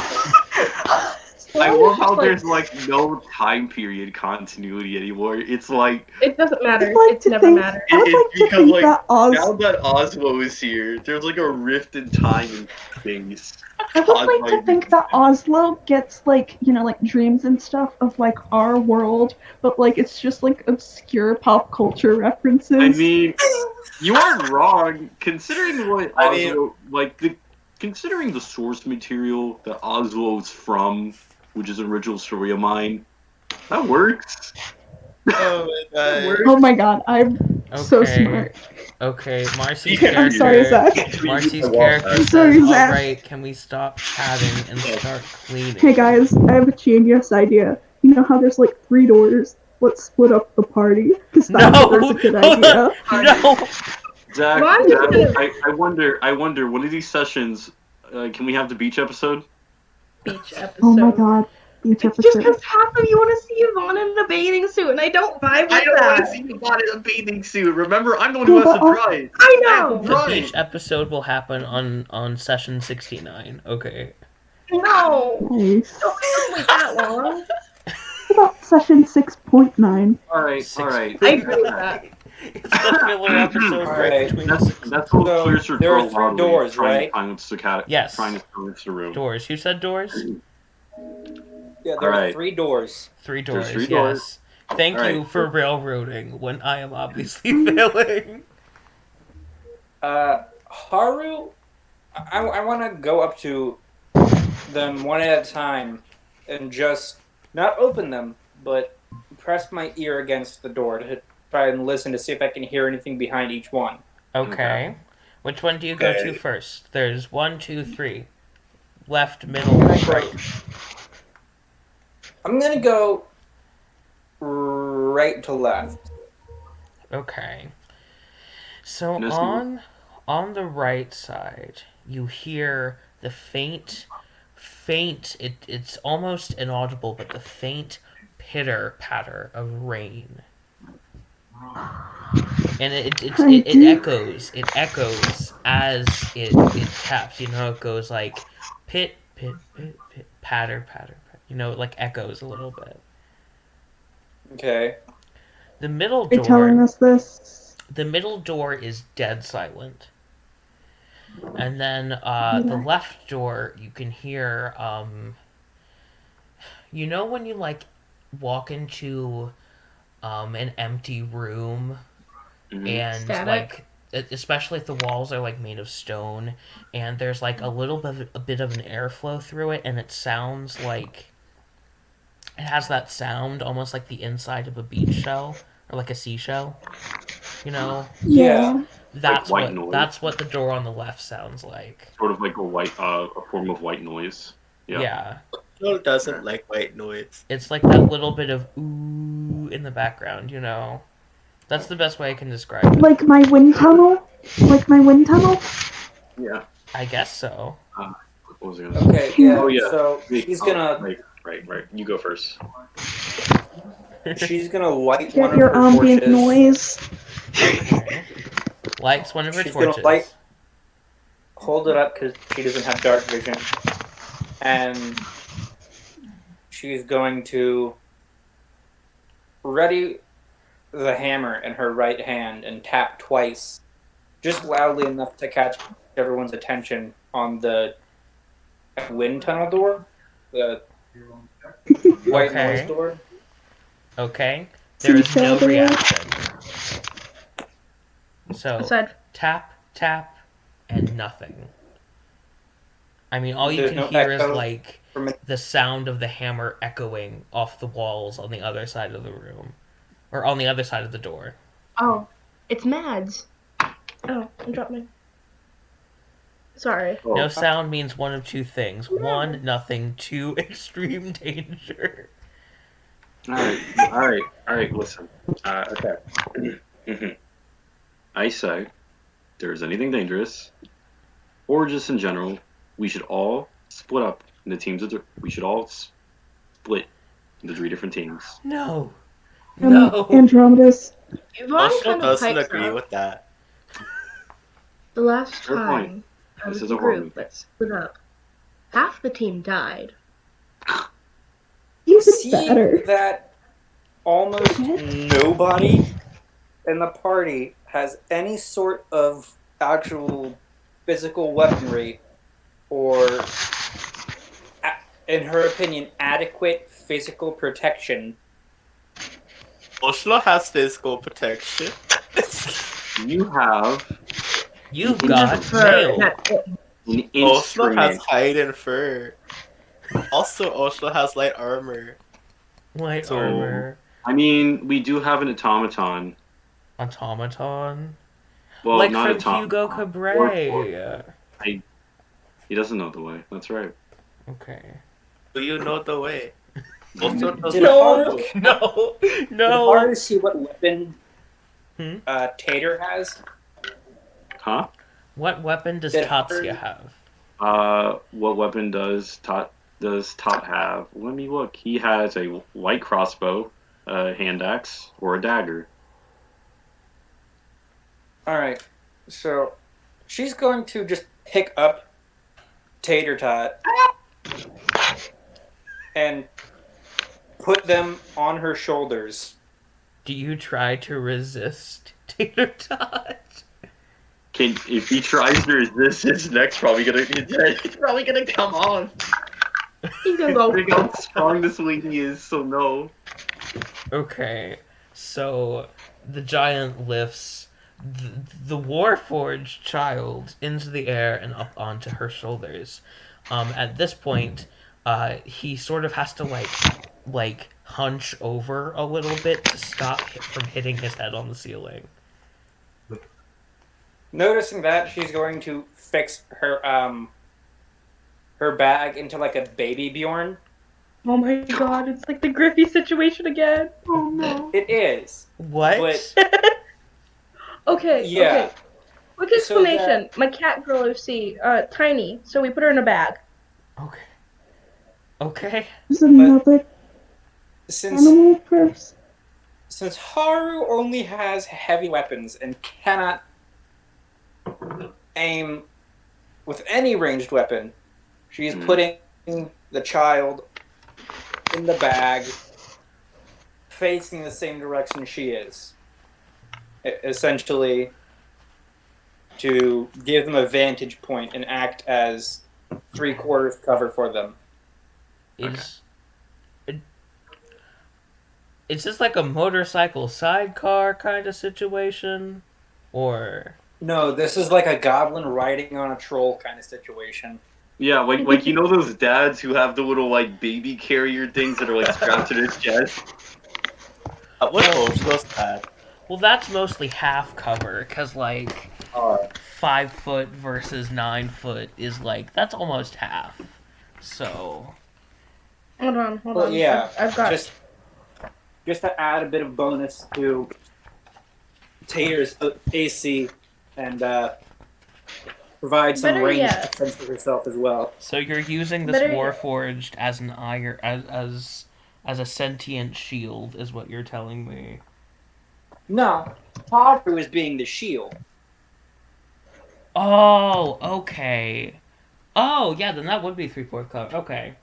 I love how there's like no time period continuity anymore. It's like It doesn't matter. I'd like It's to never think- mattered. I'd it's like to because think like that now that Oslo is here, there's like a rift in time and things. I would like to think that Oslo gets like, like dreams and stuff of like our world, but like it's just like obscure pop culture references. I mean, you aren't wrong. Considering what Oslo, considering the source material that Oslo is from, which is an original story of mine, that works. Oh my god. Oh my god, I'm so smart. Okay, Marcy's Yeah, character. I'm sorry, Zach. Marcy's character I'm says, sorry, Zach. "Alright, can we stop chatting and start cleaning?" Hey guys, I have a genius idea. You know how there's like 3 doors? Let's split up the party. Because that's a good idea. No! Zach, Why is I wonder, one of these sessions, can we have the beach episode? Beach episode. Oh my god, each It's just episode. because half of you want to see Yvonne in a bathing suit, and I don't vibe with I don't that. want to see you bought in a bathing suit. Remember, I'm the one who has to drive. I know. The beach episode will happen on session 69. Okay. No. Nice. Don't wait that long. About session 6.9. All right. I agree with that. It's the filler episode right between That's what So, clears her there are throat 3 loudly, doors, trying right? to silence the cat. Yes. Trying to silence the room. doors. Who said doors? Yeah, there are Alright. 3 doors. 3 doors. There's 3 yes. doors. Thank you Alright. for railroading when I am obviously failing. Haru, I want to go up to them one at a time and just not open them, but press my ear against the door to try and listen to see if I can hear anything behind each one. Okay. Which one do you go to first? There's 1, 2, 3. Left, middle, right. I'm gonna go right to left. Okay. So Miss on the right side, you hear the faint it's almost inaudible, but the faint pitter patter of rain. And it echoes as it taps. You know, it goes like pit pit pit pit patter patter. It like echoes a little bit. Okay. The middle Are you telling door us this? the middle door is dead silent. And then the left door you can hear when you like walk into an empty room and Static? like especially if the walls are like made of stone, and there's like a bit of an airflow through it, and it sounds like it has that sound almost like the inside of a beach shell or like a seashell. You know, Yeah. Yeah. white noise. that's what the door on the left sounds like. Sort of like a form of white noise. Yeah. Yeah. Oslo doesn't like white noise. It's like that little bit of ooh in the background, you know. That's the best way I can describe it. Like my wind tunnel? Like my wind tunnel? Yeah. I guess so. What was I gonna say? Okay, yeah. Oh, yeah. So she's gonna Right. You go first. she's gonna light one Get of your her ambient torches. noise. Okay. Lights one of her She's torches. gonna light. Hold it up because she doesn't have dark vision, and she's going to ready the hammer in her right hand and tap twice, just loudly enough to catch everyone's attention on the wind tunnel door, the white Okay. noise door. Okay. There is no Seashell. reaction. So Aside, tap, tap, and nothing. I mean, all you There's can no hear is echo like from it. the sound of the hammer echoing off the walls on the other side of the room, or on the other side of the door. oh, it's Mads. Oh, I dropped my. Sorry. Oh, No sound means one of two things: one, nothing; two, extreme danger. all right. Listen. Okay. I say, if there's anything dangerous, or just in general, we should all split up into teams. We should all split into 3 different teams. No. No. Andromeda's. Yvonne Oslo kind of doesn't pipes agree up. with that. The last Fair point. time I This was is in a a horror group movie. that split up, half the team died. Even Seeing better. that almost nobody in the party has any sort of actual physical weaponry or, in her opinion, adequate physical protection. Oslo has physical protection. You have You've He got has mail. an Oslo has instrument. hide and fur. Also, Oslo has light armor. Light So- armor. I mean, we do have an automaton. Automaton. Well, like not from automaton. Hugo Cabret. He doesn't know the way. That's right. Okay. Do you know the way? Oslo doesn't Did know. Haru, No. did No. Haru see what weapon Hmm? Tater has? Huh? What weapon does Did Tatsuya Haru- have? What weapon does Tot have? Let me look. He has a light crossbow, a hand axe, or a dagger. Alright, so she's going to just pick up Tater Tot and put them on her shoulders. Do you try to resist Tater Tot? If he tries to resist, his neck's probably gonna come off. He's gonna go. Think how strong this lady is, so no. Okay. So the giant lifts the Warforged child into the air and up onto her shoulders. At this point, he sort of has to like hunch over a little bit to stop from hitting his head on the ceiling. Noticing that, she's going to fix her her bag into like a baby Bjorn. Oh my god, it's like the Griffey situation again. Oh no. It is. What? But Okay, Yeah. okay. Quick So explanation. My cat girl OC, tiny, so we put her in a bag. Okay. Okay. There's another since animal person. since Haru only has heavy weapons and cannot aim with any ranged weapon, she's putting the child in the bag, facing the same direction she is. Essentially, to give them a vantage point and act as 3/4 cover for them. Is this like a motorcycle sidecar kind of situation? Or No, this is like a goblin riding on a troll kind of situation. Yeah, like you know those dads who have the little like baby carrier things that are like strapped to their chest. What Oslo's at? Well, that's mostly half cover, because, like, 5 foot versus 9 foot is, like, that's almost half. So. Hold on. Well, yeah, I've got. Just to add a bit of bonus to Tater's AC and provide some Better ranged yet. defense for herself as well. So you're using this Better- Warforged as an iron as a sentient shield, is what you're telling me. No, Haru is being the shield. Oh, okay. Oh, yeah, then that would be 3/4 cover. Okay.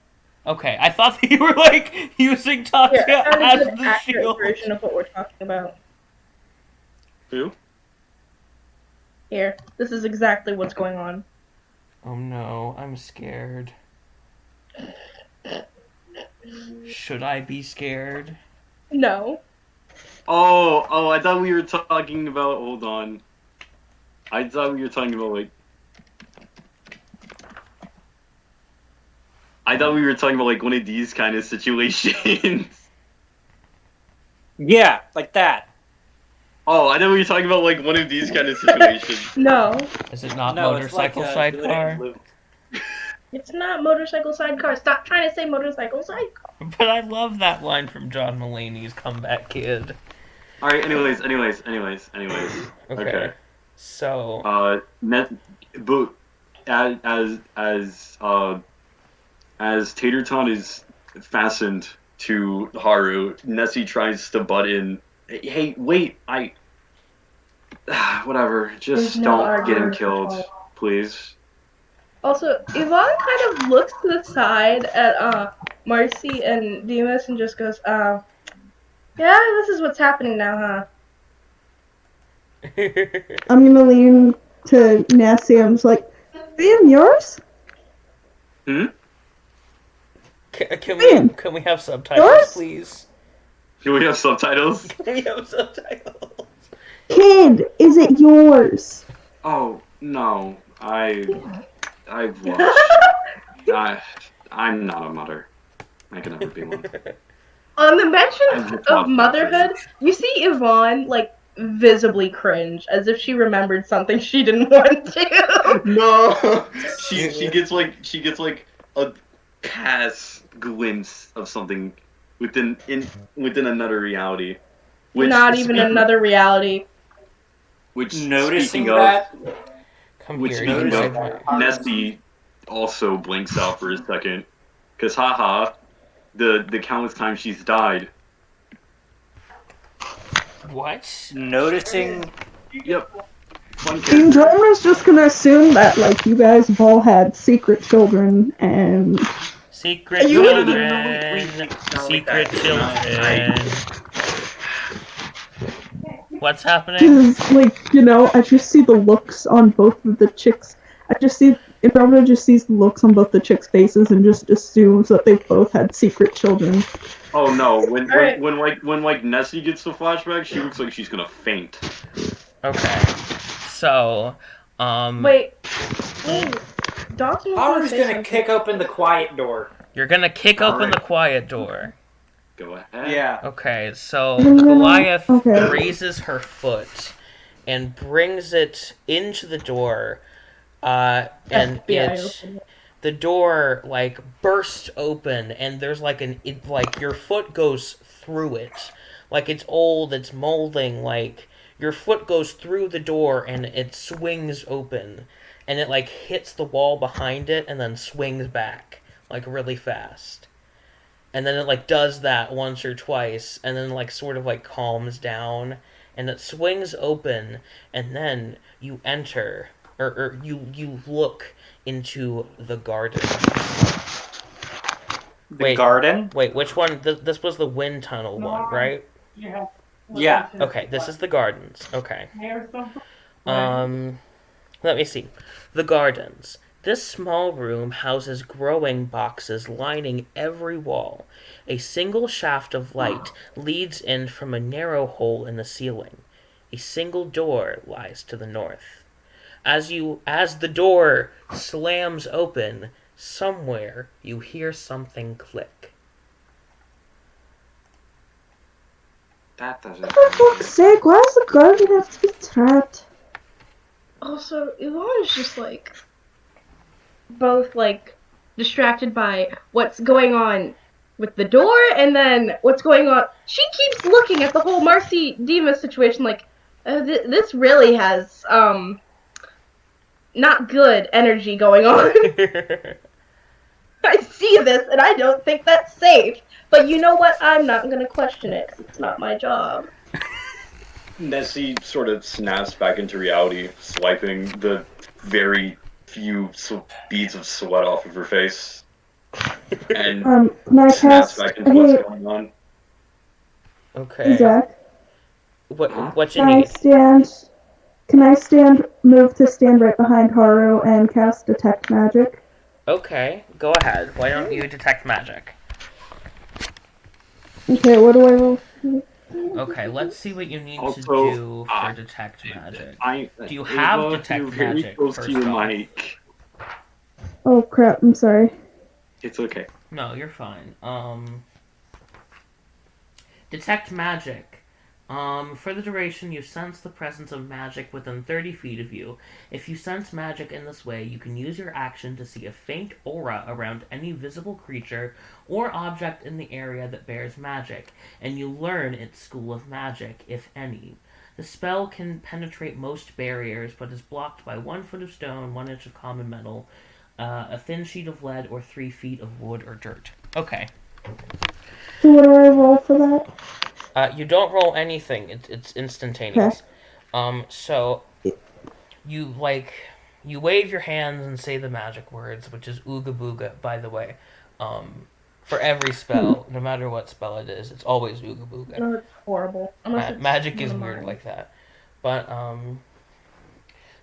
Okay, I thought that you were, like, using Tatsuya Here, I found as a good the accurate shield. version of what we're talking about. Who? Here, this is exactly what's going on. Oh no, I'm scared. Should I be scared? No. Oh, I thought we were talking about. Hold on. I thought we were talking about like. I thought we were talking about like one of these kind of situations. Yeah, like that. Oh, I thought we were talking about like one of these kind of situations. No. Is it not No, it's like motorcycle Julian sidecar? and Luke. It's not motorcycle sidecar. Stop trying to say motorcycle sidecar. But I love that line from John Mulaney's Comeback Kid. All right. Anyways. Okay. So. But as Taterton is fastened to Haru, Nessie tries to butt in. Hey, wait, whatever. Just There's no don't get him argument killed, at all. please. Also, Yvonne kind of looks to the side at Marcy and Demas and just goes, yeah, this is what's happening now, huh? I'm gonna lean to Nessie. I'm just like, being yours? Can Man. we have subtitles, Yours? please? Can we have subtitles? Can we have subtitles? Kid, is it yours? Oh no, I've watched. I'm not a mother. I can never be one. On the mention I'm of not motherhood, you see Yvonne, like, visibly cringe, as if she remembered something she didn't want to. No, she gets like a pass glimpse of something within another reality. Which, Not even another reality. Which Noticing speaking of, that, Come which here, speaking you of, guys. Nessie also blinks out for a second, cause haha, the countless times she's died. What? noticing Yep. Fun And character. Jorma's just gonna assume that, like, you guys have all had secret children, and Secret You- children. Secret children. What's happening? because, like, you know, I just see the looks on both of the chicks. Andromeda just sees the looks on both the chicks' faces and just assumes that they both had secret children. Oh no! When Alright. when Nessie gets the flashback, she looks like she's gonna faint. Okay. So, Wait. Dawson was Haru's say gonna something. kick open the quiet door. you're gonna kick open Alright. the quiet door. Go ahead. Yeah. Okay, so No, no, no, Goliath okay. raises her foot and brings it into the door, and FBI. the door like bursts open, and there's like like your foot goes through it, like it's old, it's molding, like your foot goes through the door and it swings open, and it like hits the wall behind it and then swings back like really fast. And then it like does that once or twice, and then like sort of like calms down, and it swings open, and then you enter, or you look into the garden. The garden? Wait, which one? This was the wind tunnel one, right? Yeah. Okay, this is the gardens. Okay. Let me see. The gardens. This small room houses growing boxes lining every wall. A single shaft of light leads in from a narrow hole in the ceiling. A single door lies to the north. As the door slams open, somewhere you hear something click. That doesn't. For fuck's sake, why does the garden have to be trapped? Also, Yvonne is just like both like distracted by what's going on with the door and then what's going on. She keeps looking at the whole Marcy Dima situation like this really has not good energy going on. I see this and I don't think that's safe. But you know what? I'm not going to question it 'cause it's not my job. Nessie sort of snaps back into reality, swiping the very few beads of sweat off of her face, and Can I snaps cast? back into what's going on. Okay. Zach, What you can I need? stand? Can I move to stand right behind Haru and cast Detect Magic? Okay, go ahead. Why don't you detect magic? Okay, what do I roll? Okay, let's see what you need Also, to do for detect magic. Do you have Ava, detect you're very magic? close to First your off? mic. Oh crap! I'm sorry. It's okay. No, you're fine. Detect magic. For the duration, you sense the presence of magic within 30 feet of you. If you sense magic in this way, you can use your action to see a faint aura around any visible creature or object in the area that bears magic, and you learn its school of magic, if any. The spell can penetrate most barriers, but is blocked by 1 foot of stone, 1 inch of common metal, a thin sheet of lead, or 3 feet of wood or dirt. Okay. So what do I roll for that? You don't roll anything. It's instantaneous. So you wave your hands and say the magic words, which is ooga booga, by the way. For every spell, no matter what spell it is, it's always ooga booga. No, it's horrible. Magic is weird like that. But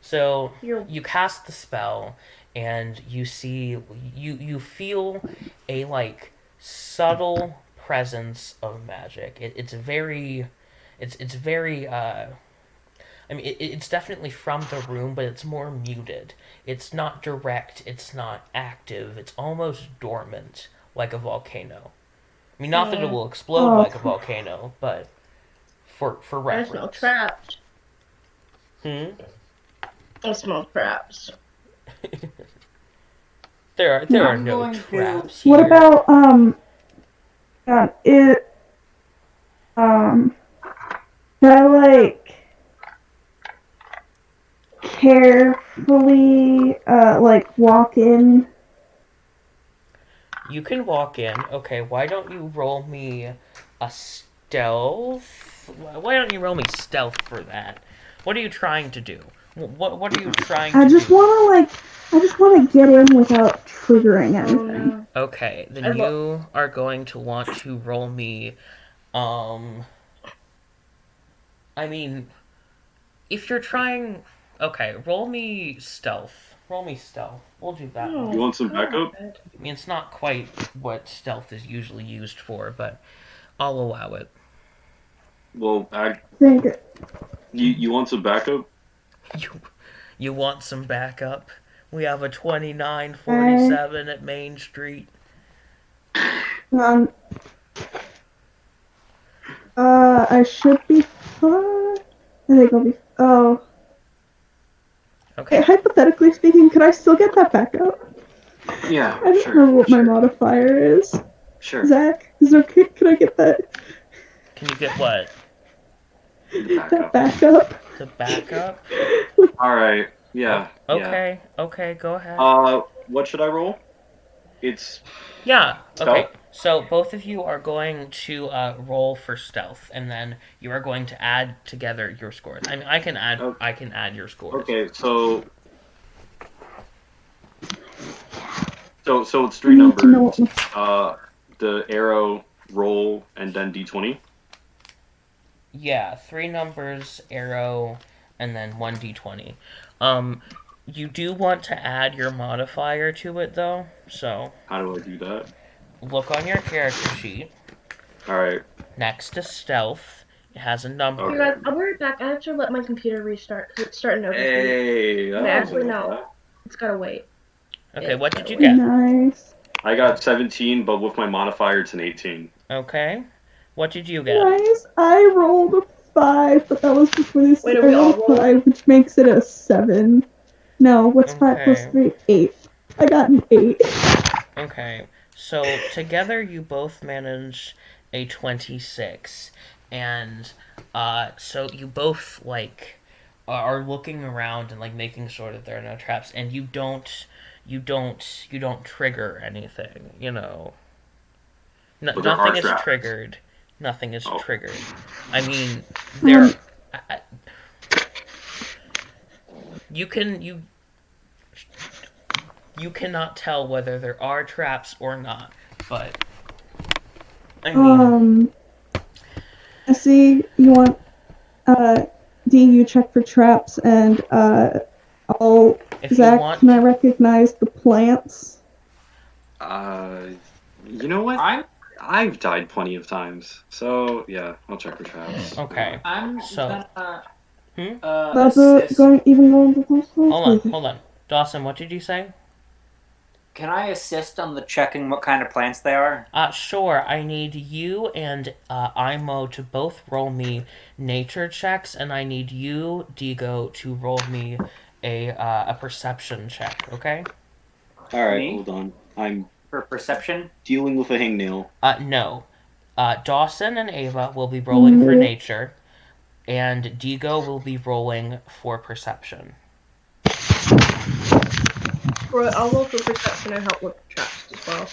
so you cast the spell, and you see you feel a like subtle presence of magic. It's very I mean it's definitely from the room, but it's more muted. It's not direct, it's not active, it's almost dormant, like a volcano. I mean, not that it will explode like a volcano, but for reference. I smell traps. I smell traps. There are no traps here. What about can I like carefully like walk in? You can walk in. Okay, why don't you roll me a stealth? Why don't you roll me stealth for that? What are you trying to do? What are you trying to do? I just want to get in without triggering anything. Okay, then you are going to want to roll me I mean, if you're trying... Okay, roll me stealth. Roll me stealth. We'll do that one. You want some backup? I mean, it's not quite what stealth is usually used for, but I'll allow it. Well, think you want some backup? You want some backup? We have a 2947 at Main Street. I should be fine. I think I'll be. Oh. Okay. Hey, hypothetically speaking, could I still get that backup? Yeah. I don't remember what my modifier is. Sure. Zach, is it okay? Can I get that? Can you get what? That backup. The backup? Alright. Yeah. Okay. Yeah. Okay, go ahead. What should I roll? It's... Yeah. Stealth? Okay. So both of you are going to roll for stealth, and then you are going to add together your scores. I mean, I can add your scores. Okay, so it's 3 numbers. The arrow, roll, and then d20. Yeah, 3 numbers, arrow, and then 1 d20. You do want to add your modifier to it, though. So how do I do that? Look on your character sheet. All right. Next to stealth, It has a number. You guys, I'll be right back. I have to let my computer restart because it's starting to overheat. Hey, that Actually, wasn't no. bad. It's gotta wait. Okay, what did you get? Nice. I got 17, but with my modifier, it's an 18. Okay. What did you get? Nice. I rolled a 5, but that was before this. Wait, I are we all rolled a 5, which makes it a 7. No, what's 5 plus Okay. 3? 8. I got an 8. Okay. So together you both managed a 26. And so you both like are looking around and like making sure that there are no traps, and you don't trigger anything, you know. But there Nothing are is traps. triggered. Nothing is Oh. triggered. I mean, there. You cannot tell whether there are traps or not, but I mean, I see you want D, you check for traps, and I'll if you Zach, want, can I recognize the plants? You know what? I've died plenty of times, so yeah, I'll check for traps. okay. I'm So, gonna About the assist. even going to the hospital? hold on, Dawson. What did you say? Can I assist on the checking what kind of plants they are? Sure. I need you and Imo to both roll me nature checks, and I need you, Digo, to roll me a perception check. Okay? All right, Me? hold on. I'm For perception? dealing with a hangnail. No. Dawson and Ava will be rolling for nature, and Digo will be rolling for perception. I'll roll for perception and help with traps as well.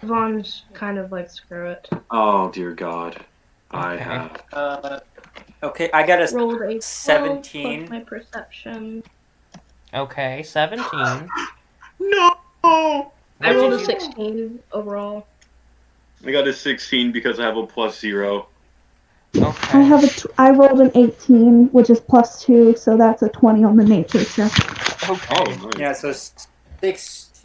Vaughn's kind of like screw it. Oh dear God, I Okay. have. Okay, I got a Rolled a 17. plus my perception. Okay, 17. No. I rolled a did you- 16 overall. I got a 16 because I have a +0. Okay. I have I rolled an 18, which is plus 2, so that's a 20 on the nature check. Okay. Oh, nice. Yeah, so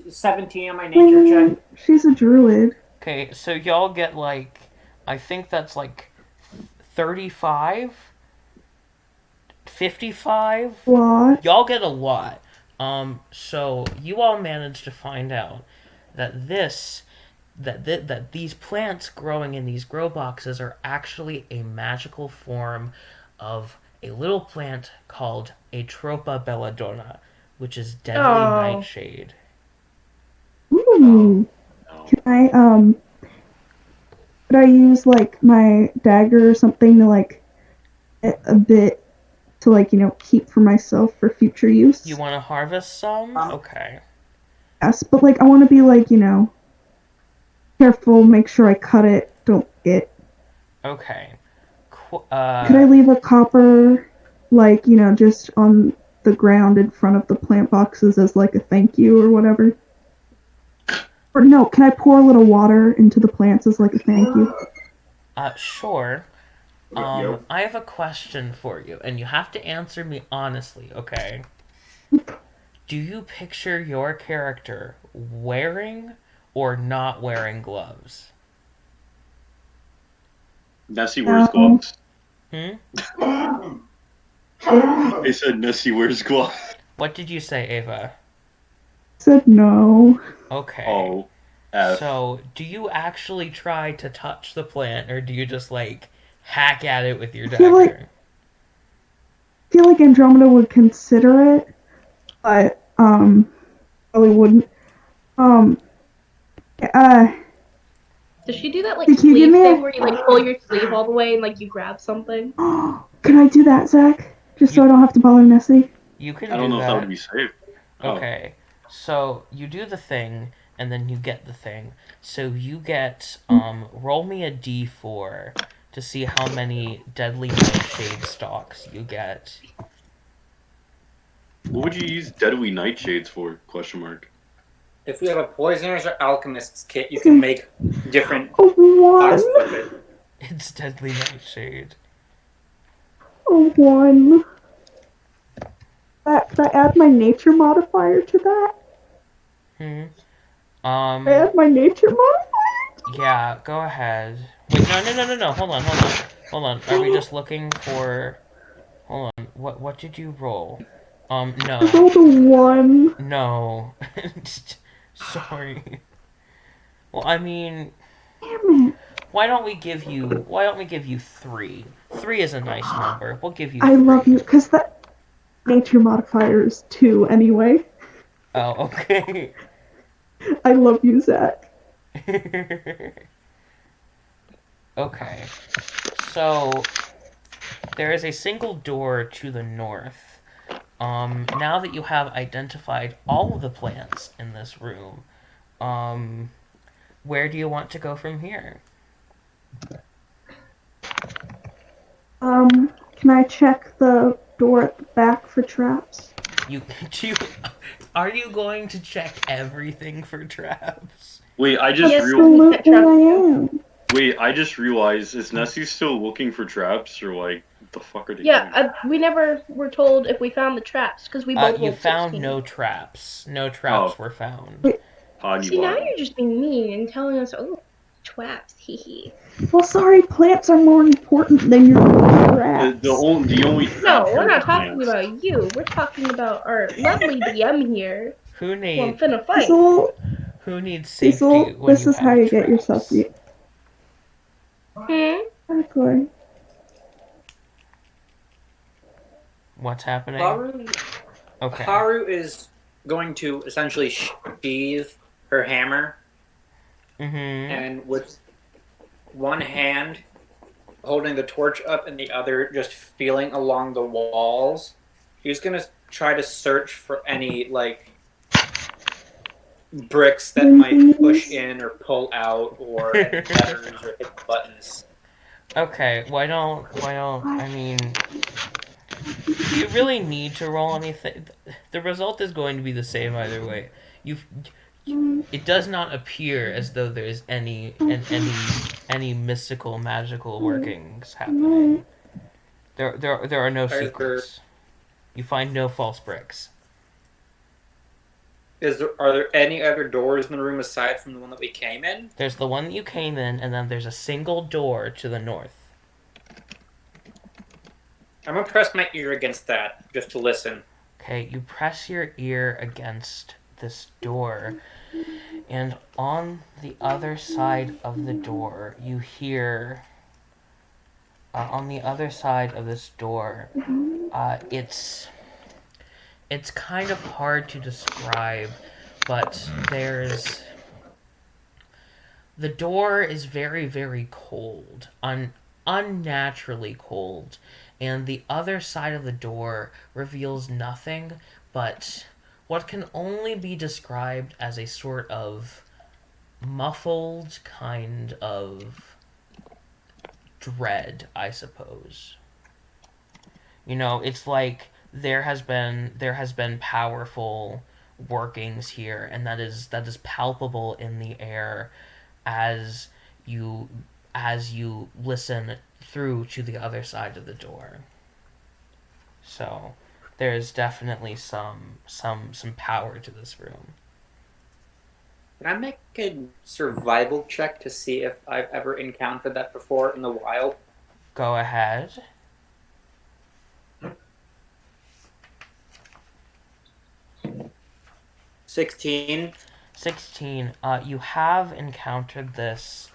17 on my nature check. She's a druid. Okay, so y'all get like, I think that's like 35, 55. What? Y'all get a lot. So you all managed to find out that that these plants growing in these grow boxes are actually a magical form of a little plant called Atropa belladonna, which is deadly nightshade. Ooh. No. Can I could I use like my dagger or something to like a bit to like, keep for myself for future use? You want to harvest some? Okay. Yes, but like I want to be like, careful, make sure I cut it, don't get. Okay. Could I leave a copper, like, just on the ground in front of the plant boxes as like a thank you or whatever? Or no, can I pour a little water into the plants as like a thank you? Sure. I have a question for you, and you have to answer me honestly, okay? Do you picture your character wearing or not wearing gloves? Nessie wears gloves. Hmm? They said Nessie wears gloves. What did you say, Ava? Said no. Okay. Oh, F. So, do you actually try to touch the plant, or do you just, like, hack at it with your dagger? I feel like Andromeda would consider it, but, probably wouldn't. Does she do that like Did you sleeve give me thing where you like pull your sleeve all the way and like you grab something? Can I do that, Zach? Just so I don't have to bother Nessie? You can I don't do know if that. that would be safe. Oh. Okay. So, you do the thing, and then you get the thing. So, you get, roll me a d4 to see how many deadly nightshade stalks you get. What would you use deadly nightshades for? Question mark. If we have a poisoner's or alchemist's kit, you can make different A 1. pots with it. It's deadly nightshade. A 1. Could I add my nature modifier to that? Can I add my nature modifier? Yeah, go ahead. Wait, no, hold on. Hold on. Are we just looking for? Hold on. What did you roll? I No. rolled a 1. No. Sorry. Well, I mean, Damn it. why don't we give you 3? 3 is a nice number. We'll give you I 3. love you, because that nature modifier is 2 anyway. Oh, okay. I love you, Zach. Okay. So there is a single door to the north. Now that you have identified all of the plants in this room, where do you want to go from here? Can I check the door at the back for traps? You are you going to check everything for traps? Wait, I just Yes, realized. Absolutely, I am. Wait, I just realized. Is Nessie still looking for traps, or like, what the fuck are they doing? Yeah, we never were told if we found the traps because we both You rolled found 16. no traps. No traps were found. Wait. See, now you're just being mean and telling us, oh, traps, hee. Well, sorry, plants are more important than your traps. The only No, trap we're here not is talking plants. about you. We're talking about our lovely DM here. Who Well, I'm needs finna fight. who needs safety Diesel, when this you is have how you traps? get yourself beat. Exactly. What's happening? Okay. Haru is going to essentially sheathe her hammer, Mm-hmm. and with one hand holding the torch up and the other just feeling along the walls, she's going to try to search for any, like, bricks that might push in or pull out, or any letters or hit buttons. Okay, I mean, do you really need to roll anything? The result is going to be the same either way. It does not appear as though there's any mystical, magical workings happening. There are no secrets. You find no false bricks. Are there any other doors in the room aside from the one that we came in? There's the one that you came in, and then there's a single door to the north. I'm gonna press my ear against that just to listen. Okay, you press your ear against this door, and on the other side of the door, you hear. On the other side of this door, it's kind of hard to describe, but the door is very, very cold, unnaturally cold, and the other side of the door reveals nothing but what can only be described as a sort of muffled kind of dread, I suppose. You know, it's like there has been powerful workings here, and that is palpable in the air as you listen through to the other side of the door. So there's definitely some power to this room. Can I make a survival check to see if I've ever encountered that before in the wild? Go ahead. $16. 16. You have encountered this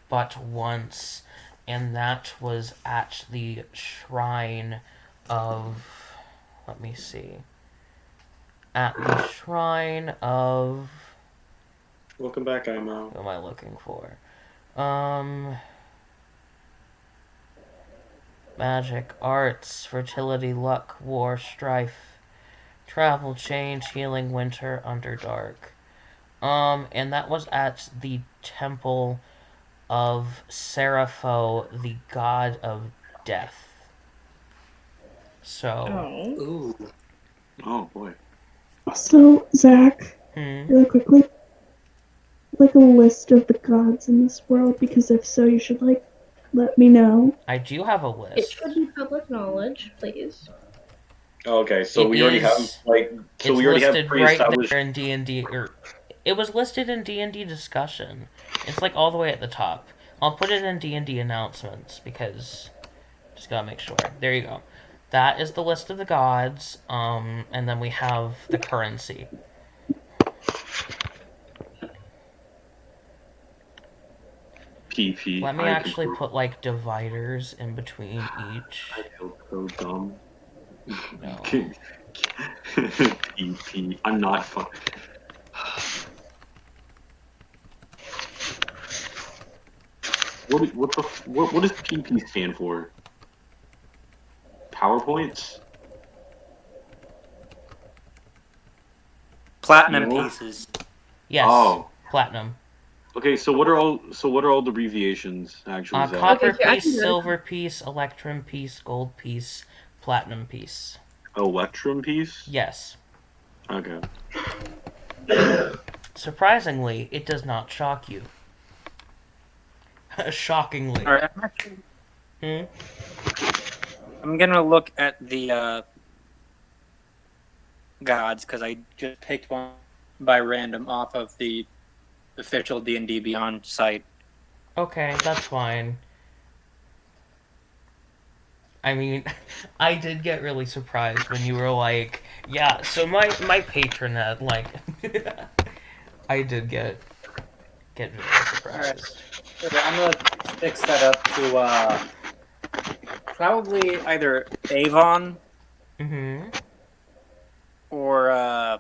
but once, and that was at the shrine of. Let me see. At the shrine of. Welcome back, Imo. What am I looking for? Magic, arts, fertility, luck, war, strife, travel, change, healing, winter, underdark. And that was at the temple of Serapho, the god of death. So. Ooh. Oh boy. So, Zach, really quickly, like a list of the gods in this world, because if so, you should, like, let me know. I do have a It list. should be public knowledge, please. Okay, so we already have listed pre-established. right there in D&D, or it was listed in D&D discussion. It's like all the way at the top. I'll put it in D&D announcements because just gotta make sure. There you go. That is the list of the gods, and then we have the currency. PP. Let me actually put like dividers in between each. I feel so dumb. No. PP. I'm not fun. What does PP stand for? PowerPoints? Platinum No? pieces. Yes. Oh. Platinum. Okay, so what are all the abbreviations actually? Copper Okay, I piece, can do it. silver piece, electrum piece, gold piece, platinum piece. Electrum piece? Yes. Okay. Surprisingly, it does not shock you. Shockingly. All right, Hmm? I'm gonna look at the gods because I just picked one by random off of the official D&D Beyond site. Okay, that's fine. I mean, I did get really surprised when you were like, yeah, so my patronet, like, I did get very surprised. Okay, I'm gonna fix that up to probably either Avon Mm-hmm. or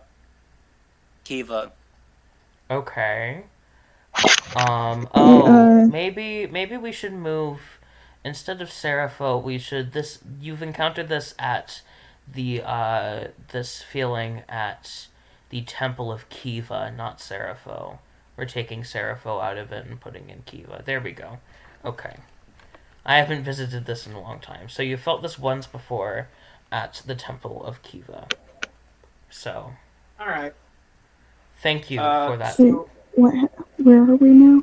Kiva. Okay. Maybe we should move instead of Serapho, we should you've encountered this at the this feeling at the Temple of Kiva, not Serapho. We're taking Serapho out of it and putting in Kiva. There we go. Okay. I haven't visited this in a long time. So you felt this once before at the Temple of Kiva. So, All right. thank you for that. So, where are we now?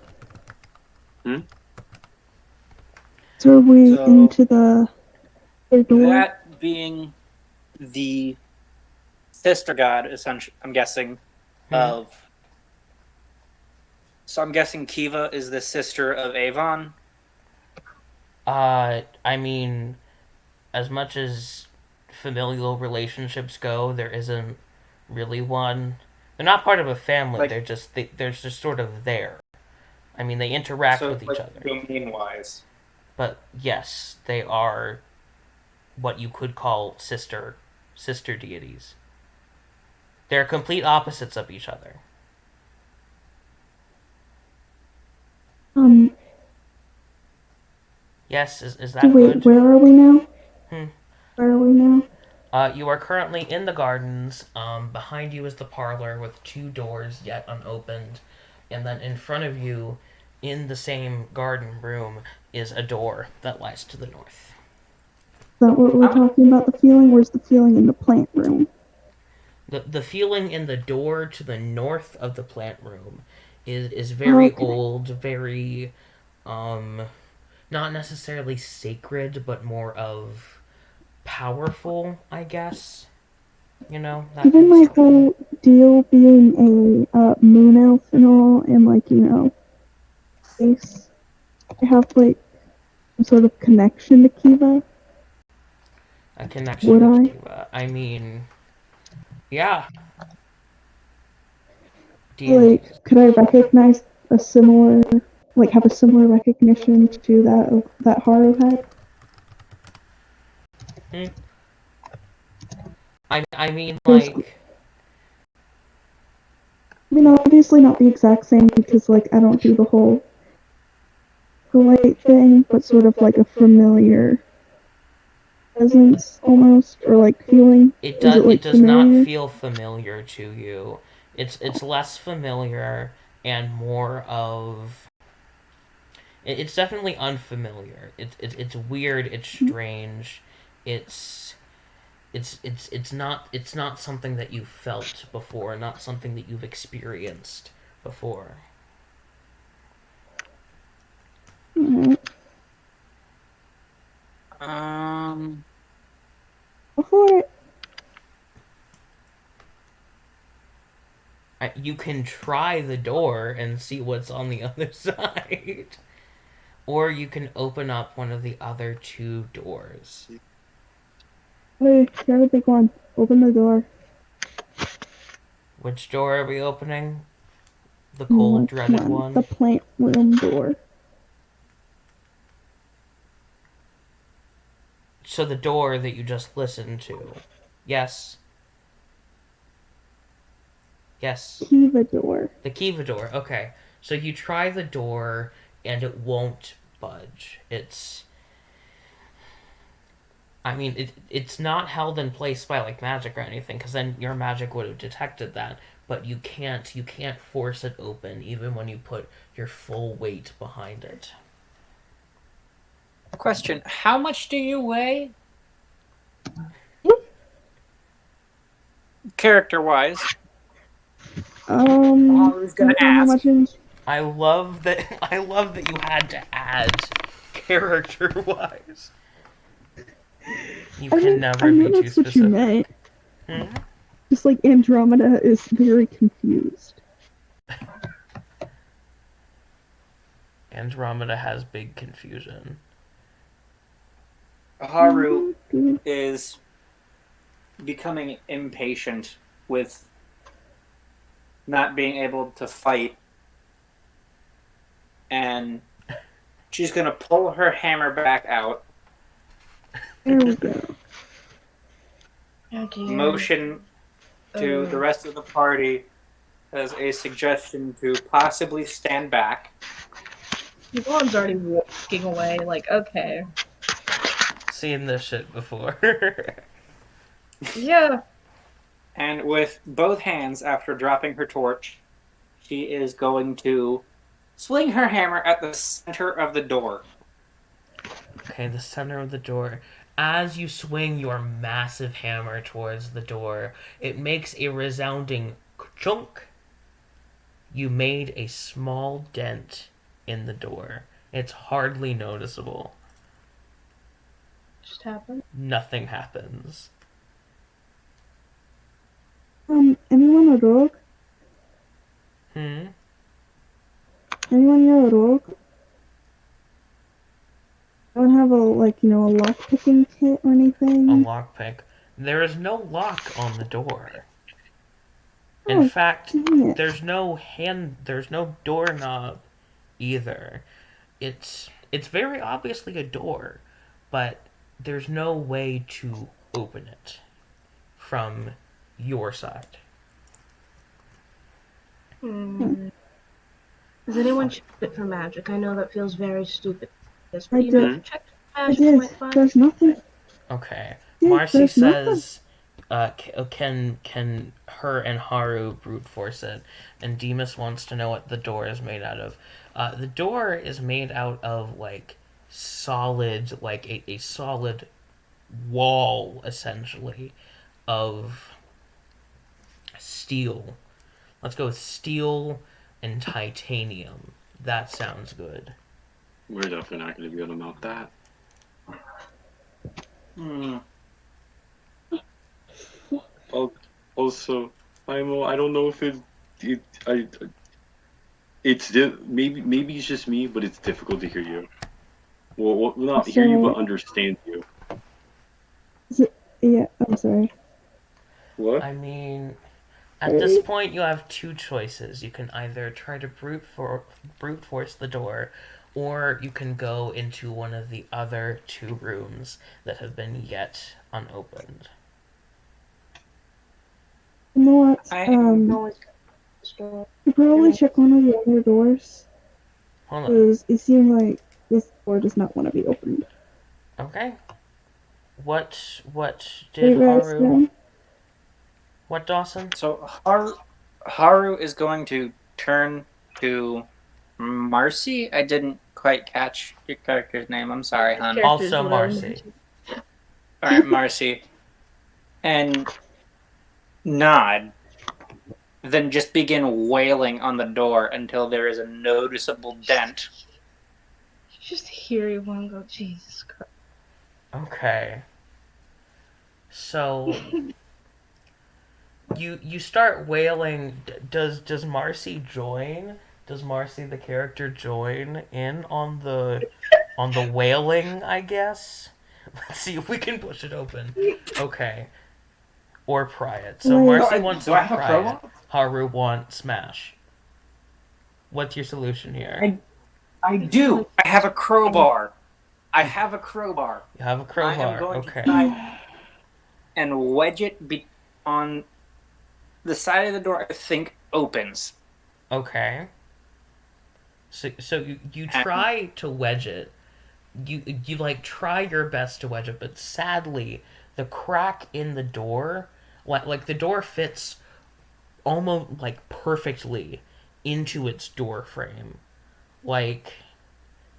So are we into the door? That being the sister god, essentially, I'm guessing, of. So I'm guessing Kiva is the sister of Avon. I mean, as much as familial relationships go, there isn't really one. They're not part of a family. They're just sort of there. I mean, they interact with each other. Domain-wise. But yes, they are what you could call sister deities. They're complete opposites of each other. Yes, is that wait, good? where are we now? Where are we now? You are currently in the gardens. Behind you is the parlor with 2 doors yet unopened. And then in front of you, in the same garden room, is a door that lies to the north. Is that what we're talking about, the feeling? Where's the feeling in the plant room? The feeling in the door to the north of the plant room is very old, very, not necessarily sacred, but more of powerful, I guess. You know, that Given my whole deal being a moon elf and all, and like, you know, space, I have like some sort of connection to Kiva. A connection to Kiva. I mean, yeah. Like, could I recognize a similar, like, have a similar recognition to that Haru had? I mean, like... I mean, obviously not the exact same, because, like, I don't do the whole polite thing, but sort of like a familiar presence, almost, or, like, feeling. It does not feel familiar to you. It's less familiar and more of... It's definitely unfamiliar. It's weird, it's strange, it's not something that you've felt before, not something that you've experienced before. Before You can try the door and see what's on the other side. or you can open up one of the other two doors. Hey, grab a big one. Open the door. Which door are we opening? The cold, dreaded one? The plant room door. So the door that you just listened to. Yes. Yes. Kiva door. The Kiva door. Okay. So you try the door and it won't budge. It's not held in place by like magic or anything, because then your magic would have detected that. But you can't force it open even when you put your full weight behind it. Question: how much do you weigh? Character-wise. Who's gonna ask? I love that you had to add character-wise. You can never be too that's what you specific. meant. Hmm? Just like Andromeda is very confused. Andromeda has big confusion. Haru is becoming impatient with not being able to fight, and she's gonna pull her hammer back out. There we go. Motion to the rest of the party as a suggestion to possibly stand back. Yvonne's already walking away, like, okay. Seen this shit before. Yeah. And with both hands, after dropping her torch, she is going to swing her hammer at the center of the door. Okay, the center of the door. As you swing your massive hammer towards the door, it makes a resounding chunk. You made a small dent in the door. It's hardly noticeable. Just happened. Nothing happens. Anyone a rogue? Hmm? Anyone here a rogue? Don't have a lock-picking kit or anything? A lockpick. There is no lock on the door. In Oh, fact, dang it. there's no doorknob either. It's very obviously a door, but there's no way to open it from your side. Has anyone checked it for magic? I know that feels very stupid. I did. Checked I did. There's nothing. Okay. Yeah, Marcy there's says, can her and Haru brute force it? And Demas wants to know what the door is made out of. The door is made out of, like, solid, like, a solid wall, essentially, of steel. Let's go with steel and titanium. That sounds good. We're definitely not going to be able to mount that. Also, I don't know if maybe it's just me, but it's difficult to hear you. Well, not hear you, but understand you. Yeah, I'm sorry. What? I mean, at this point, you have two choices. You can either try to brute force the door, or you can go into one of the other two rooms that have been yet unopened. You know what? You probably check one of the other doors. Hold on. Because it seemed like this door does not want to be opened. Okay. What did Haru... What, Dawson? So Haru is going to turn to Marcy. I didn't quite catch your character's name. I'm sorry, hon. Also Marcy. All right, Marcy. And nod. Then just begin wailing on the door until there is a noticeable dent. You just hear Yvonne go, Jesus Christ. Okay. So... You start wailing. Does Marcy join? Does Marcy the character join in on the On the wailing, I guess. Let's see if we can push it open. Okay. Or pry it. So Wait. Marcy wants do to I have a pry it. crowbar? Haru wants smash. What's your solution here? I do. I have a crowbar. I have a crowbar. You have a I am crowbar. going Okay. to try and wedge it on the side of the door I think opens. Okay. So you try to wedge it. You like try your best to wedge it, but sadly, the crack in the door, like the door fits almost like perfectly into its door frame. Like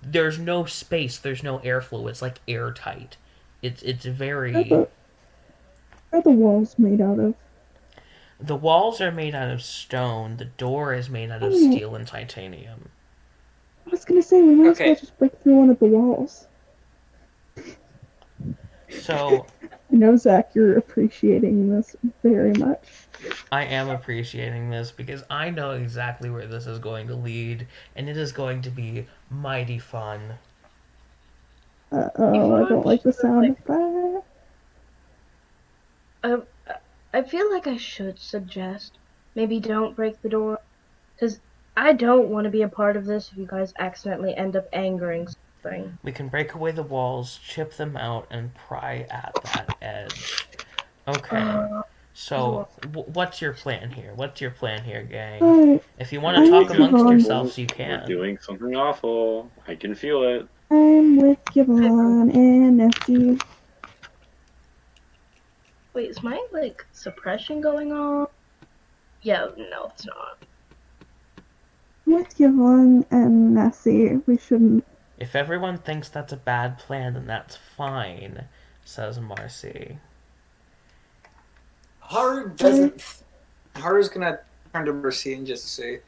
there's no space, there's no airflow. It's like airtight. It's very. What are the walls made out of? The walls are made out of stone. The door is made out of Oh. steel and titanium. I was gonna say we might as Okay. well just break through one of the walls. So I know, Zach, you're appreciating this very much. I am appreciating this because I know exactly where this is going to lead, and it is going to be mighty fun. Uh-oh, I don't like the sound of that. I feel like I should suggest maybe don't break the door, because I don't want to be a part of this if you guys accidentally end up angering something. We can break away the walls, chip them out, and pry at that edge. Okay. So, what's your plan here? What's your plan here, gang? Alright, If you want to talk I'm amongst with yourselves, you We're can. doing something awful. I can feel it. I'm with Yvonne and Nessie. Wait, is my, like, suppression going on? Yeah, no, it's not. With Yvonne and Nessie, we shouldn't. If everyone thinks that's a bad plan, then that's fine, says Marcy. Haru doesn't. Haru's gonna turn to Mercy and just say,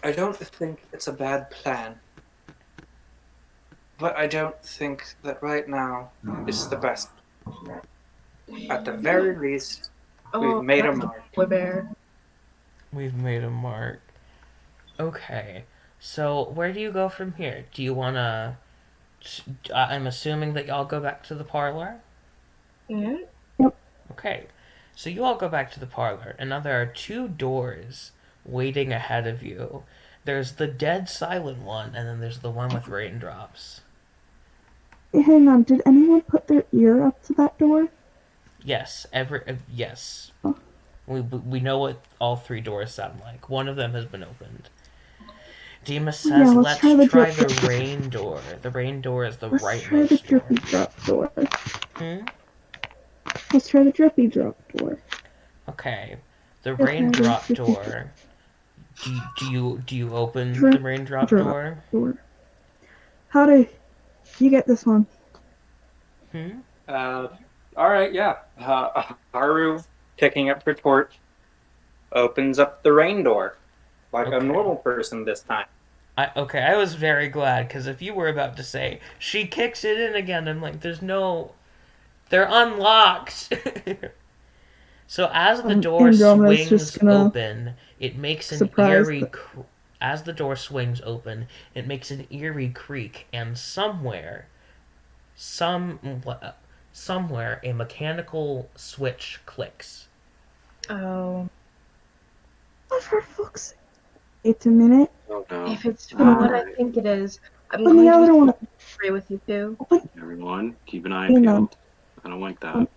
I don't think it's a bad plan. But I don't think that right now is the best. At the very least, we've made a mark. Boy bear. We've made a mark. Okay. So, where do you go from here? Do you want to... I'm assuming that y'all go back to the parlor? Yeah. Okay. So you all go back to the parlor, and now there are two doors waiting ahead of you. There's the dead silent one, and then there's the one with raindrops. Hey, hang on, did anyone put their ear up to that door? Yes, yes. Oh. We know what all three doors sound like. One of them has been opened. Demas Yeah, says, let's let's try the try drip- the rain door. The rain door is the Let's try the rightmost door. drippy drop door. Hmm? Let's try the drippy drop door. Okay. The Okay, raindrop drippy door. Do you open Drip the raindrop drop door? door. How do you get this one? Hmm? Alright, yeah. Haru, picking up her torch, opens up the rain door. Like a Okay. normal person this time. Okay, I was very glad, because if you were about to say, she kicks it in again, I'm like, there's no... They're unlocked! So as the door Andromeda's swings just gonna open, it makes an surprise eerie... As the door swings open, it makes an eerie creak, and somewhere, a mechanical switch clicks. Oh. Oh, for fuck's sake. Wait a minute. Oh no. If it's what I think it is, I'm Open going the other to one. agree with you too. Everyone, keep an eye Hang on. peeled. I don't like that.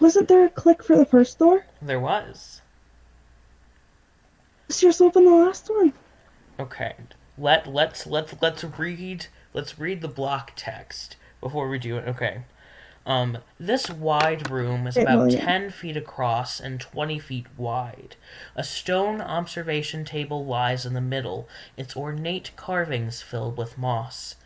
Wasn't there a click for the first door? There was. Let's just open the last one. Okay. Let's read the block text before we do it. Okay. This wide room is Hey, about William. 10 feet across and 20 feet wide. A stone observation table lies in the middle, its ornate carvings filled with moss.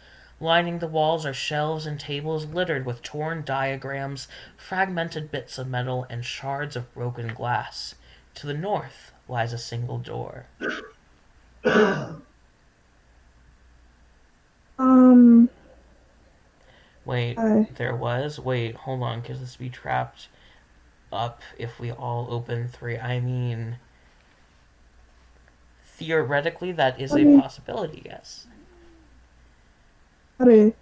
Lining the walls are shelves and tables littered with torn diagrams, fragmented bits of metal, and shards of broken glass. To the north lies a single door. Wait, there was? Wait, hold on, because this be trapped up if we all open 3. I mean, theoretically, that is a possibility, yes. Do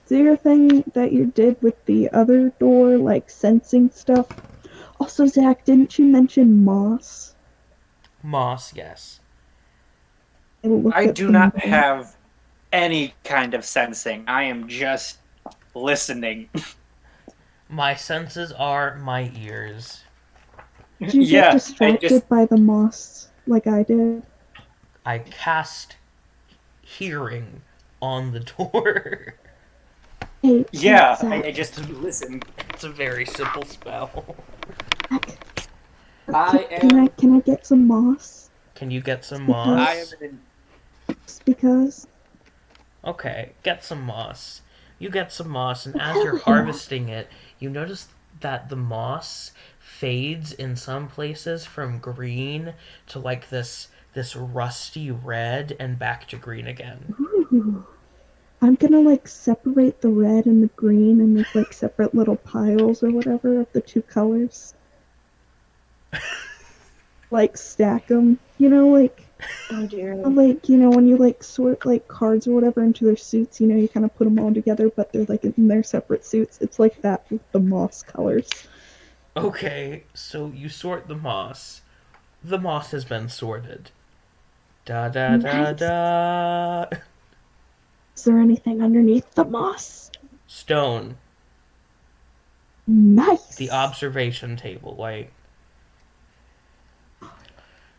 your thing that you did with the other door, like sensing stuff. Also, Zach, didn't you mention moss? Moss, yes. I do not have any kind of sensing. I am just listening. My senses are my ears. Did you Yeah, get distracted by the moss like I did? I cast hearing on the door. Hey, Yeah, Zach, I just listen. It's a very simple spell. Can I get some moss? Can you get some Because- moss? Just because. Okay, get some moss. You get some moss, and as you're harvesting it, you notice that the moss fades in some places from green to like this rusty red and back to green again. Ooh. I'm gonna like separate the red and the green and make like separate little piles or whatever of the two colors. Like stack them, like. Oh dear. Like, when you like sort like cards or whatever into their suits, you kind of put them all together, but they're like in their separate suits. It's like that with the moss colors. Okay, so you sort the moss. The moss has been sorted. Da da da da. Is there anything underneath the moss? Stone. Nice. The observation table, like.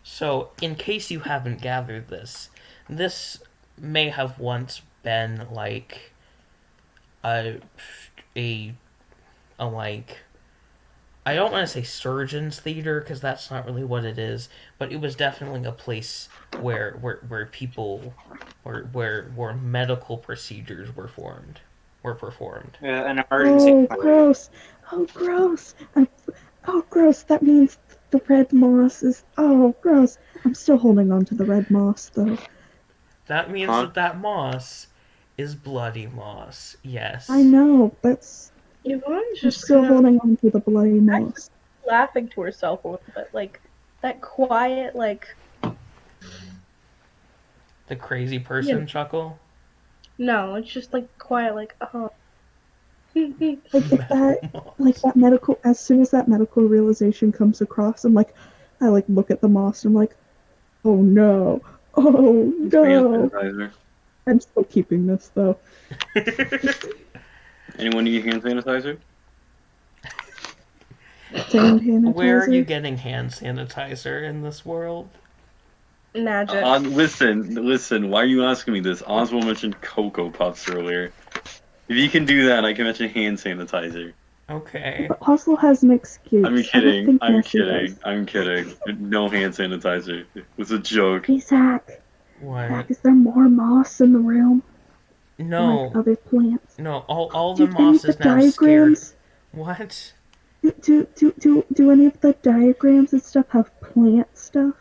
So, in case you haven't gathered this may have once been like a like, I don't want to say surgeon's theater because that's not really what it is, but it was definitely a place where people where medical procedures were performed. An emergency. Oh, gross. Oh, gross. Oh, gross. That means the red moss is. Oh, gross. I'm still holding on to the red moss, though. That means that moss is bloody moss. Yes. I know, but Yvonne's I'm just still holding on to the bloody moss. laughing to herself a little bit, like that quiet, like. The crazy person chuckle. No, it's just like quiet, like oh. That medical. As soon as that medical realization comes across, I look at the moss and I'm like, oh no, oh no. I'm still keeping this though. Anyone need hand sanitizer? Hand sanitizer? Where are you getting hand sanitizer in this world? Magic. Listen. Why are you asking me this? Oswald mentioned Cocoa Puffs earlier. If you can do that, I can mention hand sanitizer. Okay. But Oslo has an excuse. I'm kidding. I'm kidding. No hand sanitizer. It was a joke. Hey, Zach. What? Zach, is there more moss in the room? No. Like other plants? No, all the moss is now diagrams, scared. What? Do any of the diagrams and stuff have plant stuff?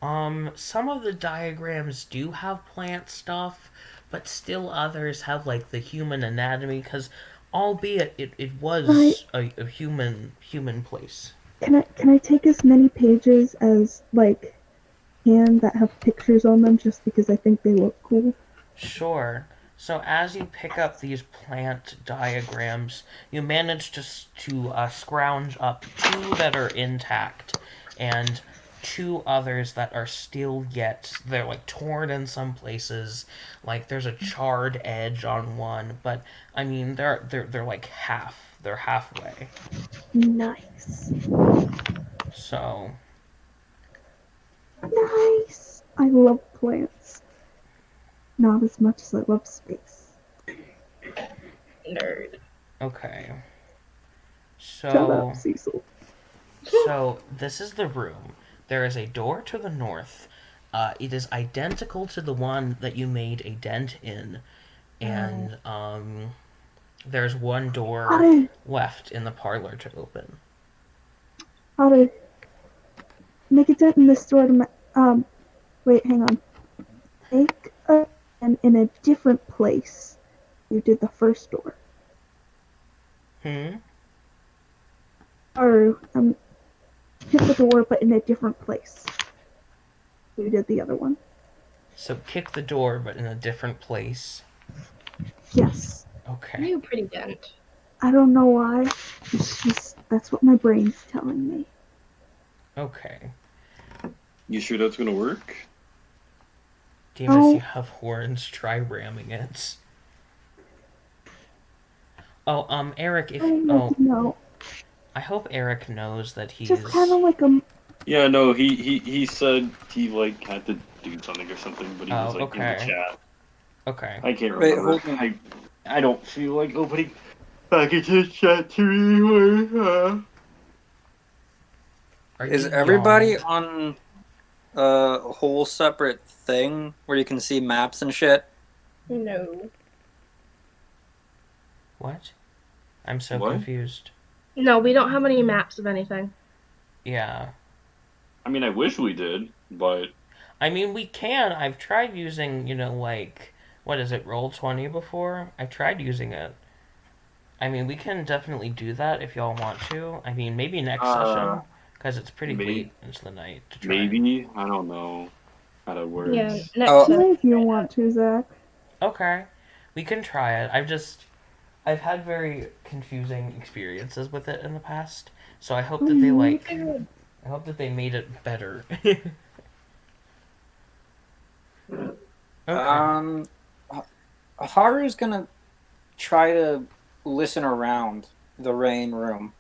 Some of the diagrams do have plant stuff, but still others have like the human anatomy, because albeit it was a human place. Can I take as many pages as can that have pictures on them just because I think they look cool? Sure. So as you pick up these plant diagrams, you manage to scrounge up 2 that are intact, and 2 others that are still they're like torn in some places, like there's a charred edge on one, but I mean they're like they're halfway. Nice. So nice. I love plants. Not as much as I love space. Nerd. okay. Shut up, Cecil. So this is the room. There is a door to the north. It is identical to the one that you made a dent in, and there's one door left in the parlor to open. Otter, make a dent in this door to wait, hang on. Make a dent in a different place. You did the first door. Or hit the door, but in a different place. You did the other one. So kick the door, but in a different place. Yes. Okay. You pretty dent. I don't know why. It's just that's what my brain's telling me. Okay. You sure that's gonna work? Demas, Oh. you have horns. Try ramming it. Oh, Eric, if No. I hope Eric knows that he's Just kind of like a. Yeah, no, he said he like had to do something or something, but he was like in the okay. chat. Okay. I can't Wait, remember. hold on. I don't feel like opening back into the chat to anymore. Are Is you everybody young? on a whole separate thing where you can see maps and shit? No. What? I'm so What? confused. No, we don't have any maps of anything. Yeah. I mean, I wish we did, but I mean, we can. I've tried using, like, what is it, Roll20 before? I've tried using it. I mean, we can definitely do that if y'all want to. I mean, maybe next session, because it's pretty late into the night to try. maybe I don't know how that works. Yeah, next Oh. session. If you want to, Zach. Okay. We can try it. I've had very confusing experiences with it in the past, so I hope that they, I hope that they made it better. Okay. Haru's gonna try to listen around the rain room.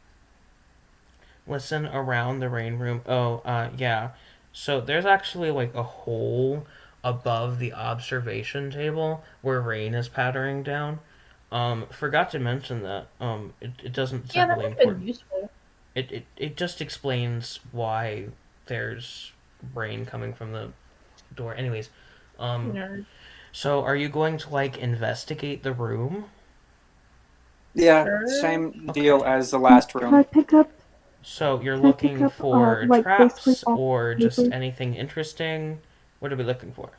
Listen around the rain room. Oh, yeah. So there's actually like a hole above the observation table where rain is pattering down. Forgot to mention that. It doesn't. It's Yeah, not that really would have been important. useful. It just explains why there's rain coming from the door. Anyways, Nerd. so are you going to like investigate the room? Yeah, Sure. same deal Okay. as the last Can I room. pick up? So you're Can I pick looking up, for like, basically traps all or just papers? anything interesting? What are we looking for?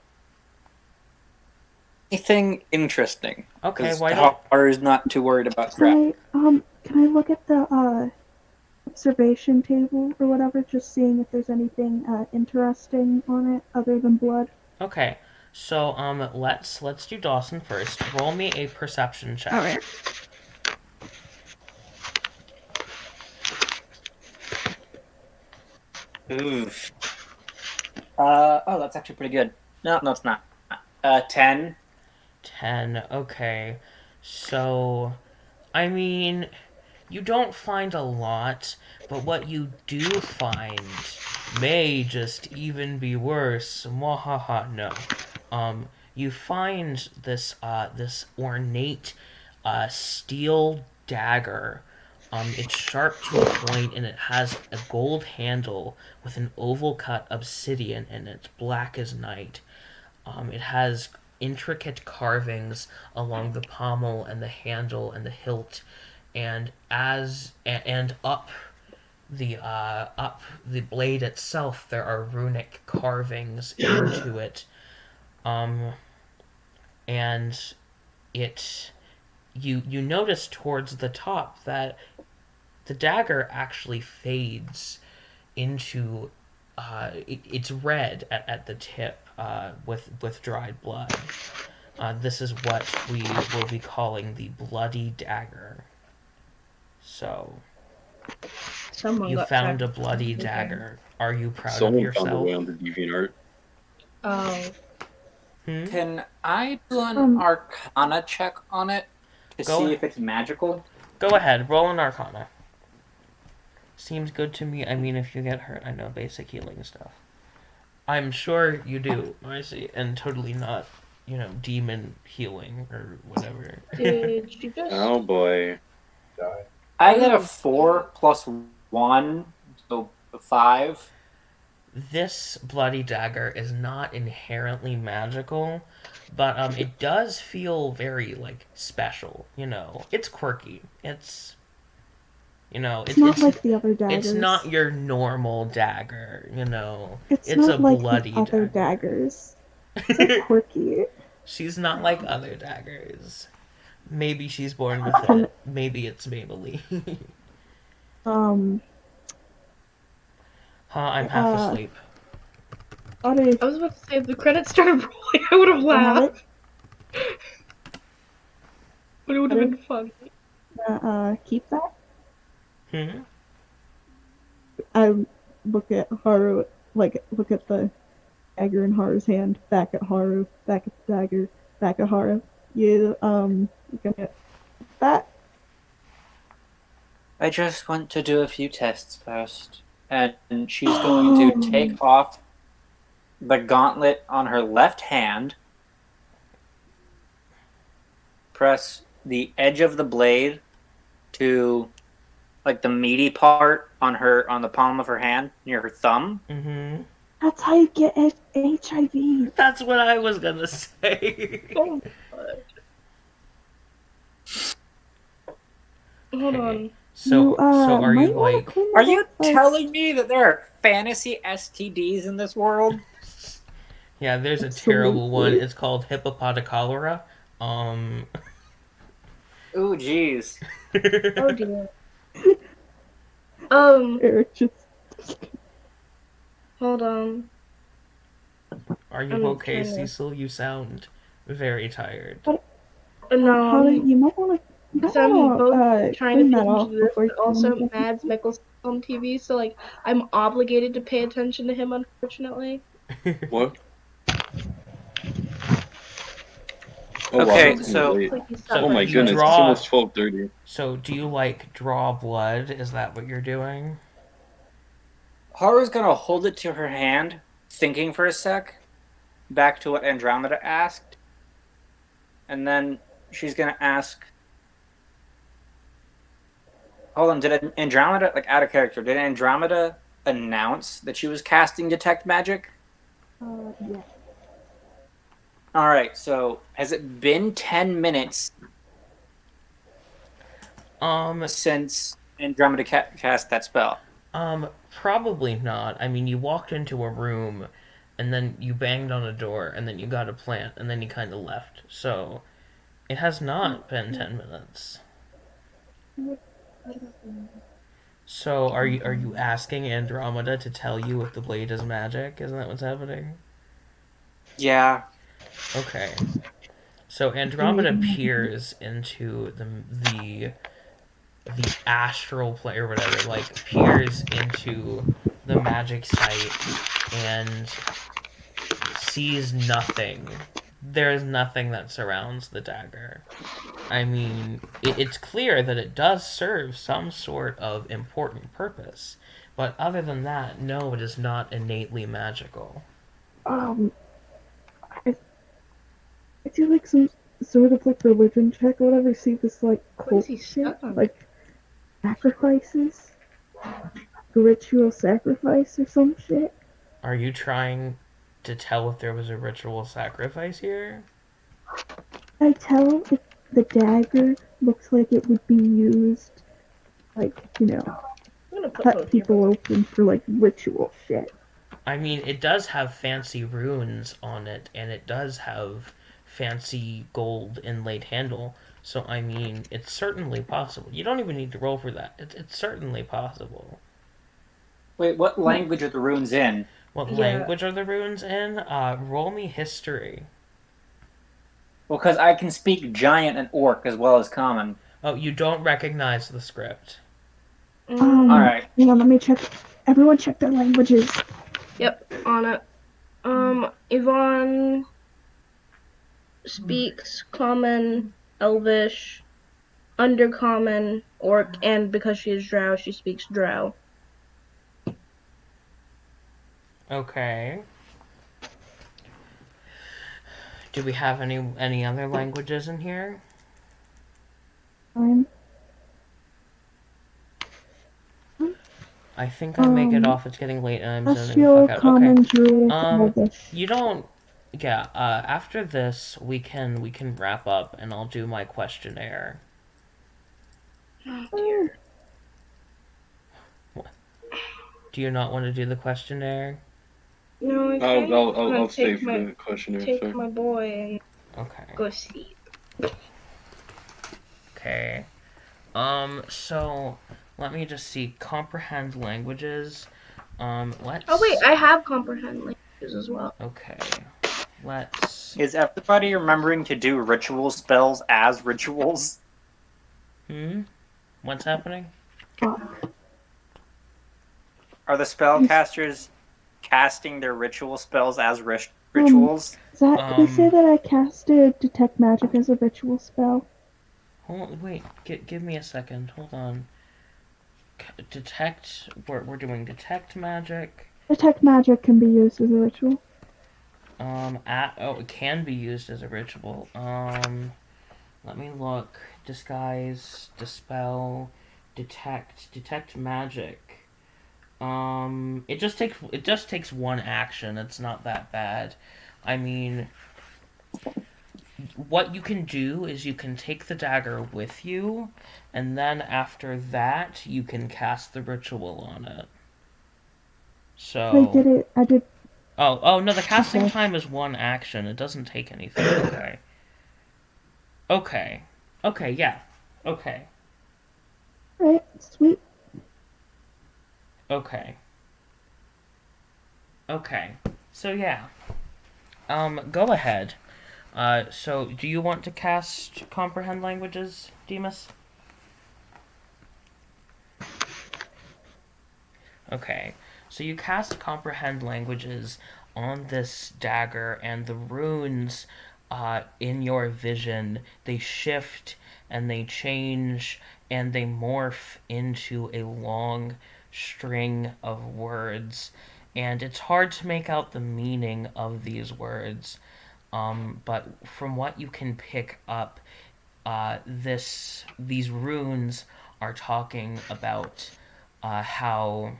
Anything interesting? Okay, Because why don't Haru's not too worried about crap. Can I look at the observation table or whatever, just seeing if there's anything interesting on it other than blood? Okay. So let's do Dawson first. Roll me a perception check. Alright. Oof. Oh, that's actually pretty good. No, it's not. 10. 10. Okay. So I mean, you don't find a lot, but what you do find may just even be worse. Mwahaha, no. You find this ornate steel dagger. It's sharp to a point and it has a gold handle with an oval cut obsidian and it's black as night. It has intricate carvings along the pommel and the handle and the hilt, and up the blade itself there are runic carvings into it, and it you notice towards the top that the dagger actually fades into it's red at the tip with dried blood. This is what we will be calling the bloody dagger. So Someone you got found a tagged. bloody dagger. Are you proud of Someone found a yourself? way on the DeviantArt. Oh. Can I do an Arcana check on it to Go see if it's magical? Go ahead, roll an Arcana. Seems good to me. I mean, if you get hurt, I know basic healing stuff. I'm sure you do, I see, and totally not, demon healing or whatever. Did you just... Oh boy. I got a 4 plus 1, so 5. This bloody dagger is not inherently magical, but it does feel very special. It's quirky. It's not like the other daggers. It's not your normal dagger. It's it's not a like bloody the other dagger. daggers. It's like quirky. She's not like other daggers. Maybe she's born with it. Maybe it's Maybelline. I'm half asleep. I was about to say, if the credits started rolling, I would have laughed. But it would have been fun. Keep that. Hmm? I look at Haru, look at the dagger in Haru's hand, back at Haru, back at the dagger, back at Haru. You, gonna that? I just want to do a few tests first. And she's going to take off the gauntlet on her left hand, press the edge of the blade to like the meaty part on the palm of her hand near her thumb. Mm-hmm. That's how you get HIV. That's what I was gonna say. Oh, hold on. So are you like? Are you telling me that there are fantasy STDs in this world? Yeah, there's a terrible one. It's called hippopotocholera. Ooh, jeez. Oh dear. Eric just. Hold on. Are you okay, Cecil? You sound very tired. No, You might want to. because I'm both trying to pay attention to this, before but also Mads Mikkelsen on TV, so like I'm obligated to pay attention to him, unfortunately. What? Okay, wow, so oh my you goodness, it's almost 12:30. So do you like draw blood? Is that what you're doing? Haru's gonna hold it to her hand, thinking for a sec, back to what Andromeda asked, and then she's gonna ask. Hold on, did Andromeda, like out of character, did Andromeda announce that she was casting Detect Magic? Yeah. Alright, so has it been 10 minutes since Andromeda cast that spell? Probably not. I mean, you walked into a room, and then you banged on a door, and then you got a plant, and then you kind of left. So, it has not been 10 minutes. So, are you asking Andromeda to tell you if the blade is magic? Isn't that what's happening? Yeah. Okay. So Andromeda peers into the astral plane or whatever, like peers into the magic site and sees nothing. There is nothing that surrounds the dagger. I mean, it's clear that it does serve some sort of important purpose, but other than that, no, it is not innately magical. I do like some sort of like religion check or whatever. See this like cult shit, like sacrifices, ritual sacrifice or some shit. Are you trying to tell if there was a ritual sacrifice here? I tell if the dagger looks like it would be used, like, cut people open for like ritual shit. I mean, it does have fancy runes on it, and it does have fancy gold inlaid handle. So, I mean, it's certainly possible. You don't even need to roll for that. It's certainly possible. Wait, what language are the runes in? What language are the runes in? Roll me history. Well, because I can speak giant and orc as well as common. Oh, you don't recognize the script. Alright. Hang on, let me check. Everyone check their languages. Yep, on it. Yvonne speaks Common, Elvish, Undercommon, Orc, and because she is Drow, she speaks Drow. Okay. Do we have any other languages in here? I think I may get off. It's getting late and I'm zoning the fuck out. Okay. You don't. Yeah. After this, we can wrap up, and I'll do my questionnaire. Oh dear. What? Do you not want to do the questionnaire? No, I'll stay for the questionnaire. Take my boy and Okay. go sleep. Okay. So let me just see. Comprehend languages. Let's. Oh wait, I have comprehend languages as well. Okay. let's... Is everybody remembering to do ritual spells as rituals? What's happening? Are the spellcasters casting their ritual spells as rituals? They say that I casted Detect Magic as a ritual spell. Wait, give me a second. Hold on. Detect... We're doing Detect Magic. Detect Magic can be used as a ritual. It can be used as a ritual. Let me look. Disguise, Dispel, Detect Magic. It just takes one action. It's not that bad. I mean, what you can do is you can take the dagger with you, and then after that you can cast the ritual on it. So I did. Oh no, the casting time is one action. It doesn't take anything. Okay, yeah. Okay. Right, sweet. Okay. So yeah. Go ahead. So do you want to cast Comprehend Languages, Demas? Okay. So you cast Comprehend Languages on this dagger, and the runes in your vision, they shift and they change and they morph into a long string of words. And it's hard to make out the meaning of these words. But from what you can pick up, these runes are talking about how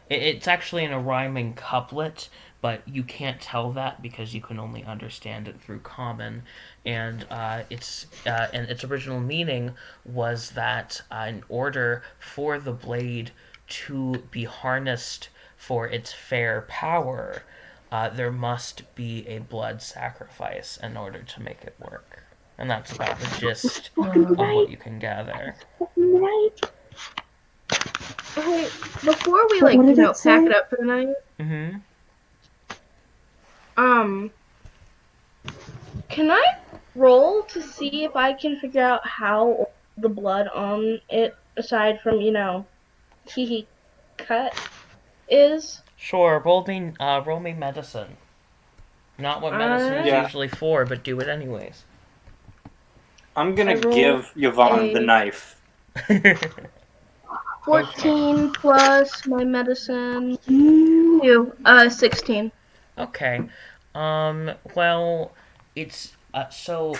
it's actually in a rhyming couplet, but you can't tell that because you can only understand it through common. And its original meaning was that in order for the blade to be harnessed for its fair power, there must be a blood sacrifice in order to make it work. And that's about the gist of what you can gather. Right. Hey, before we But pack it up for the night. Can I roll to see if I can figure out how the blood on it, aside from he cut, is? Sure. Roll me medicine. Not what medicine is usually for, but do it anyways. I'm gonna give Yvonne the knife. 14 plus my medicine. 16. Okay. Well, it's so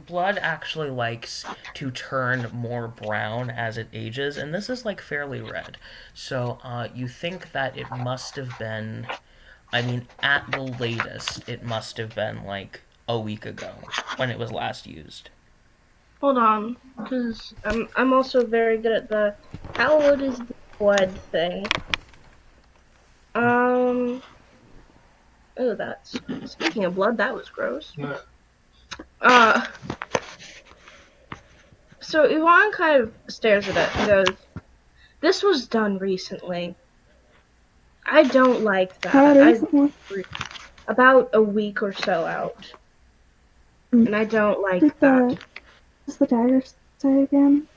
blood actually likes to turn more brown as it ages, and this is like fairly red. So you think that it must have been, I mean, at the latest, it must have been like a week ago when it was last used. Hold on, because I'm also very good at the how old is the blood thing. Oh, that's speaking of blood, that was gross. So Yvonne kind of stares at it and goes, "This was done recently. I don't like that. About a week or so out, and I don't like that." Does the dagger say again?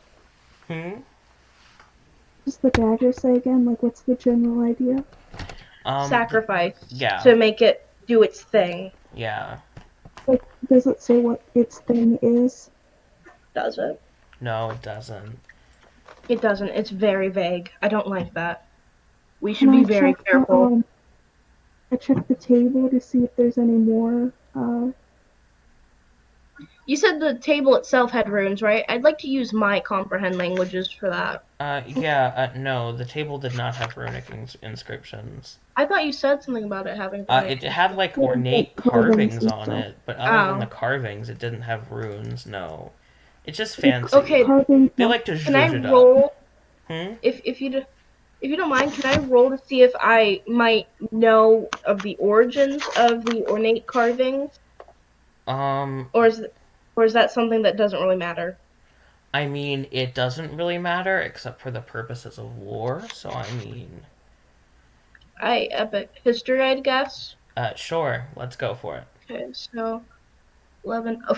Does the dagger say again? Like, what's the general idea? Sacrifice. To make it do its thing. Yeah. Like, does it say what its thing is? Does it? No, it doesn't. It doesn't. It's very vague. I don't like that. We should be very careful. I checked the table to see if there's any more. You said the table itself had runes, right? I'd like to use my comprehend languages for that. No, the table did not have runic inscriptions. I thought you said something about it having It had like ornate carvings on it, but other than the carvings, it didn't have runes. No, it's just fancy. Okay, they like to zhuzh can I it roll? up. If you don't mind, can I roll to see if I might know of the origins of the ornate carvings? Or is that something that doesn't really matter? I mean, it doesn't really matter except for the purposes of war. So I mean, Epic history, I'd guess. Sure. Let's go for it. Okay, so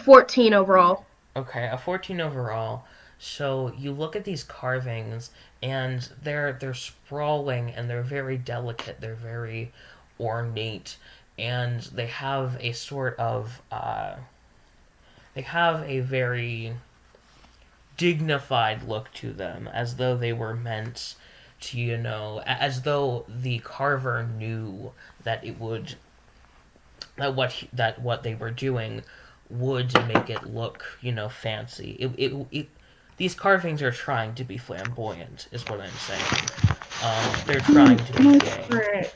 14 overall. Okay, a 14 overall. So you look at these carvings, and they're sprawling, and they're very delicate. They're very ornate, and they have a very dignified look to them, as though they were meant to, as though the carver knew that it would that what they were doing would make it look, fancy. These carvings are trying to be flamboyant, is what I'm saying. They're trying to be gay. Right.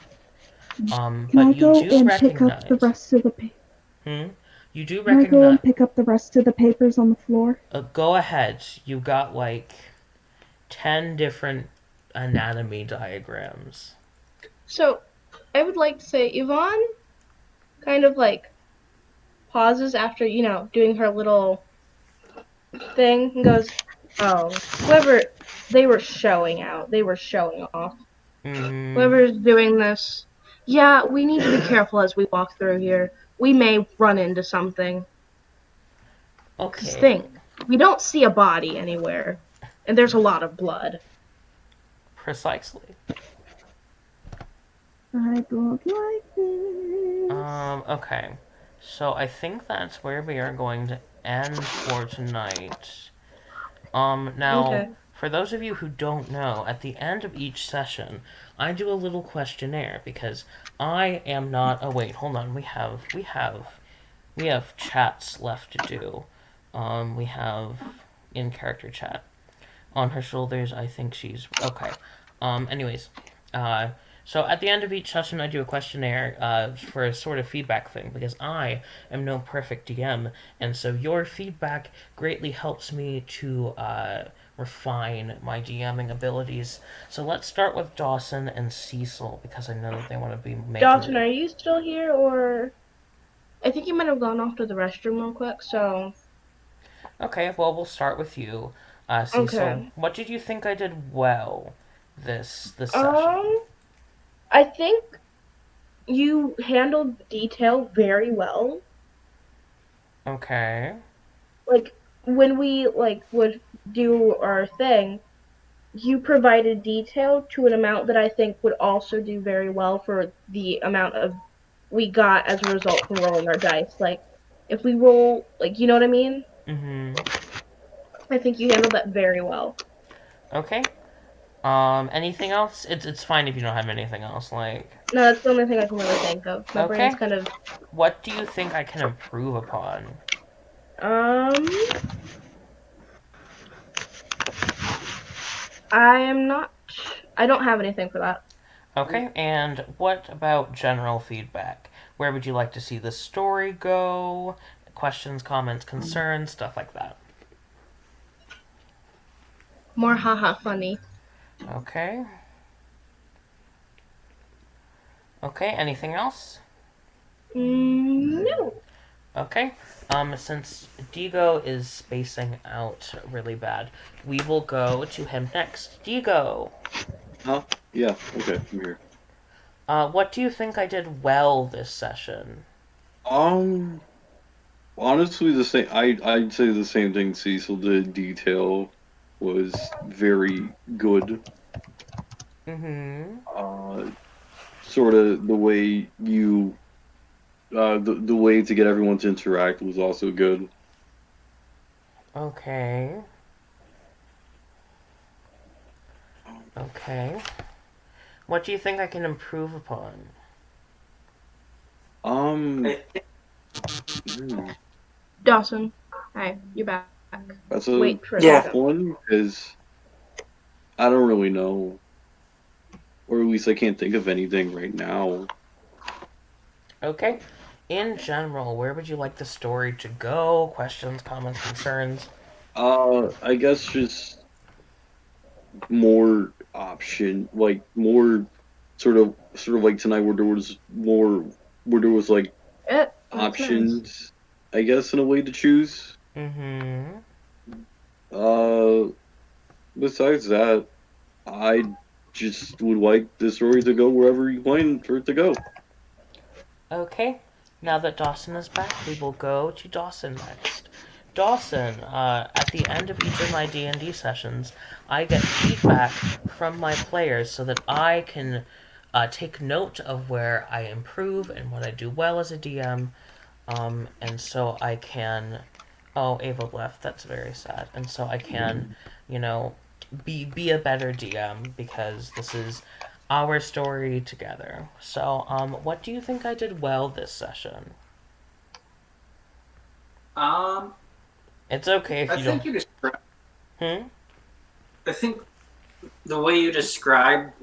Can But I you go do and pick up the recognize. rest of the You do Can I go recognize. and pick up the rest of the papers on the floor? Go ahead. You got like 10 different anatomy diagrams. So, I would like to say Yvonne kind of like pauses after, doing her little thing and goes, "Oh, whoever they were showing out, they were showing off. Mm-hmm. Whoever's doing this, yeah, we need to be careful as we walk through here. We may run into something. Because Okay. we don't see a body anywhere, and there's a lot of blood." Precisely. I don't like this. Okay. So I think that's where we are going to end for tonight. Now, Okay. for those of you who don't know, at the end of each session, I do a little questionnaire because I am not. Oh wait, hold on. We have chats left to do. We have in character chat. On her shoulders, I think she's okay. Anyways, so at the end of each session, I do a questionnaire for a sort of feedback thing because I am no perfect DM, and so your feedback greatly helps me to refine my DMing abilities. So let's start with Dawson and Cecil because I know that they want to be making. Dawson, are you still here, or I think you might have gone off to the restroom real quick. So. Okay, well we'll start with you, Cecil. Okay. What did you think I did well this session? I think you handled detail very well. Okay. Like when we would do our thing, you provided detail to an amount that I think would also do very well for the amount of we got as a result from rolling our dice. Like if we roll, you know what I mean? Mm-hmm. I think you handled that very well. Okay. Anything else? It's fine if you don't have anything else. No, that's the only thing I can really think of. My brain's kind of. What do you think I can improve upon? I don't have anything for that. Okay, and what about general feedback? Where would you like to see the story go? Questions, comments, concerns, stuff like that. More haha funny. Okay. Okay, anything else? No. Okay. Since Digo is spacing out really bad, we will go to him next. Digo! Huh? Yeah, okay, I'm here. What do you think I did well this session? Honestly, the same. I'd say the same thing Cecil did. Detail was very good. Mm-hmm. Sort of the way you, the way to get everyone to interact was also good. Okay. Okay. What do you think I can improve upon? Dawson, hi, you're back. That's a Wait for tough one because I don't really know, or at least I can't think of anything right now. Okay. In general, where would you like the story to go? Questions, comments, concerns? I guess just more option, like more sort of like tonight where there was more, where there was like options, nice. I guess, in a way to choose. Mm-hmm. Besides that, I just would like the story to go wherever you plan for it to go. Okay, now that Dawson is back, we will go to Dawson next. Dawson, at the end of each of my D&D sessions, I get feedback from my players so that I can take note of where I improve and what I do well as a DM, and so I can... Oh, Ava left. That's very sad. And so I can, you know, be a better DM because this is our story together. So, what do you think I did well this session? Um, It's okay if I you think don't. you described. Hmm? I think the way you described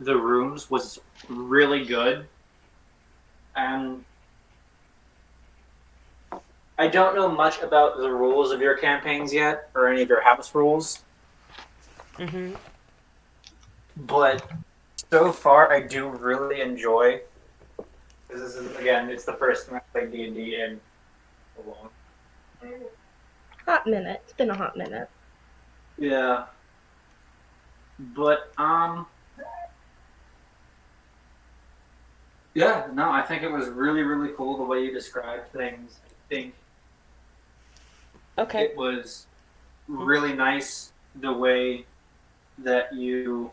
the rooms was really good, and I don't know much about the rules of your campaigns yet, or any of your house rules, Mm-hmm. but so far I do really enjoy. This is again, it's the first time I played D&D in a long. Hot minute. It's been a hot minute. Yeah, but yeah, no, I think it was really really cool the way you described things. I think Okay. it was really nice the way that you.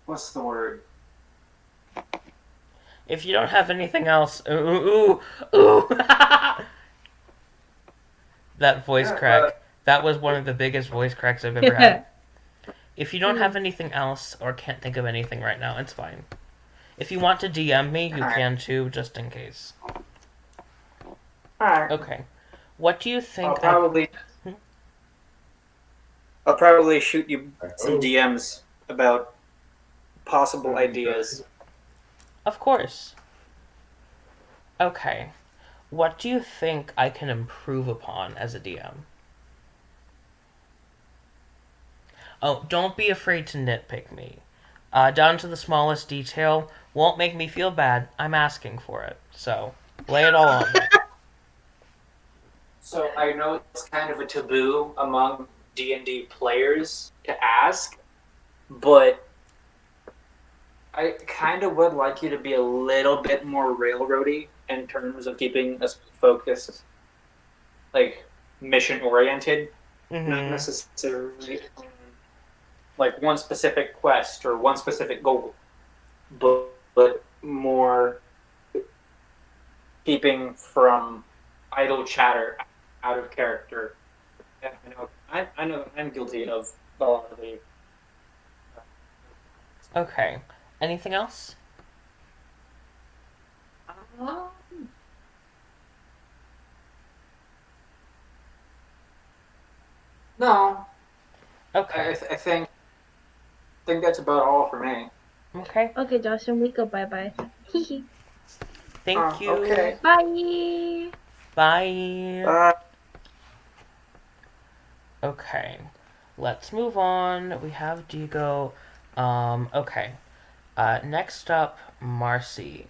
What's the word? If you don't have anything else, ooh, ooh, ooh. That voice Yeah, crack. That was one of the biggest voice cracks I've ever had. If you don't have anything else or can't think of anything right now, it's fine. If you want to DM me, you can too, just in case. Alright. Okay. What do you think I'll probably shoot you some DMs about possible ideas. Of course. Okay. What do you think I can improve upon as a DM? Oh, don't be afraid to nitpick me. Down to the smallest detail won't make me feel bad. I'm asking for it. So, lay it all on me. So I know it's kind of a taboo among D&D players to ask, but I kind of would like you to be a little bit more railroady in terms of keeping us focused, like mission oriented, not necessarily on, like one specific quest or one specific goal, but more keeping from idle chatter, out of character. Yeah, I know I'm guilty of a lot of the. Okay. Anything else? No, Okay. I think that's about all for me. Okay. Okay, Dawson, we go bye-bye. Thank you. Okay. Bye. Bye. Okay. Let's move on. We have Diego. Okay. Next up, Marcy.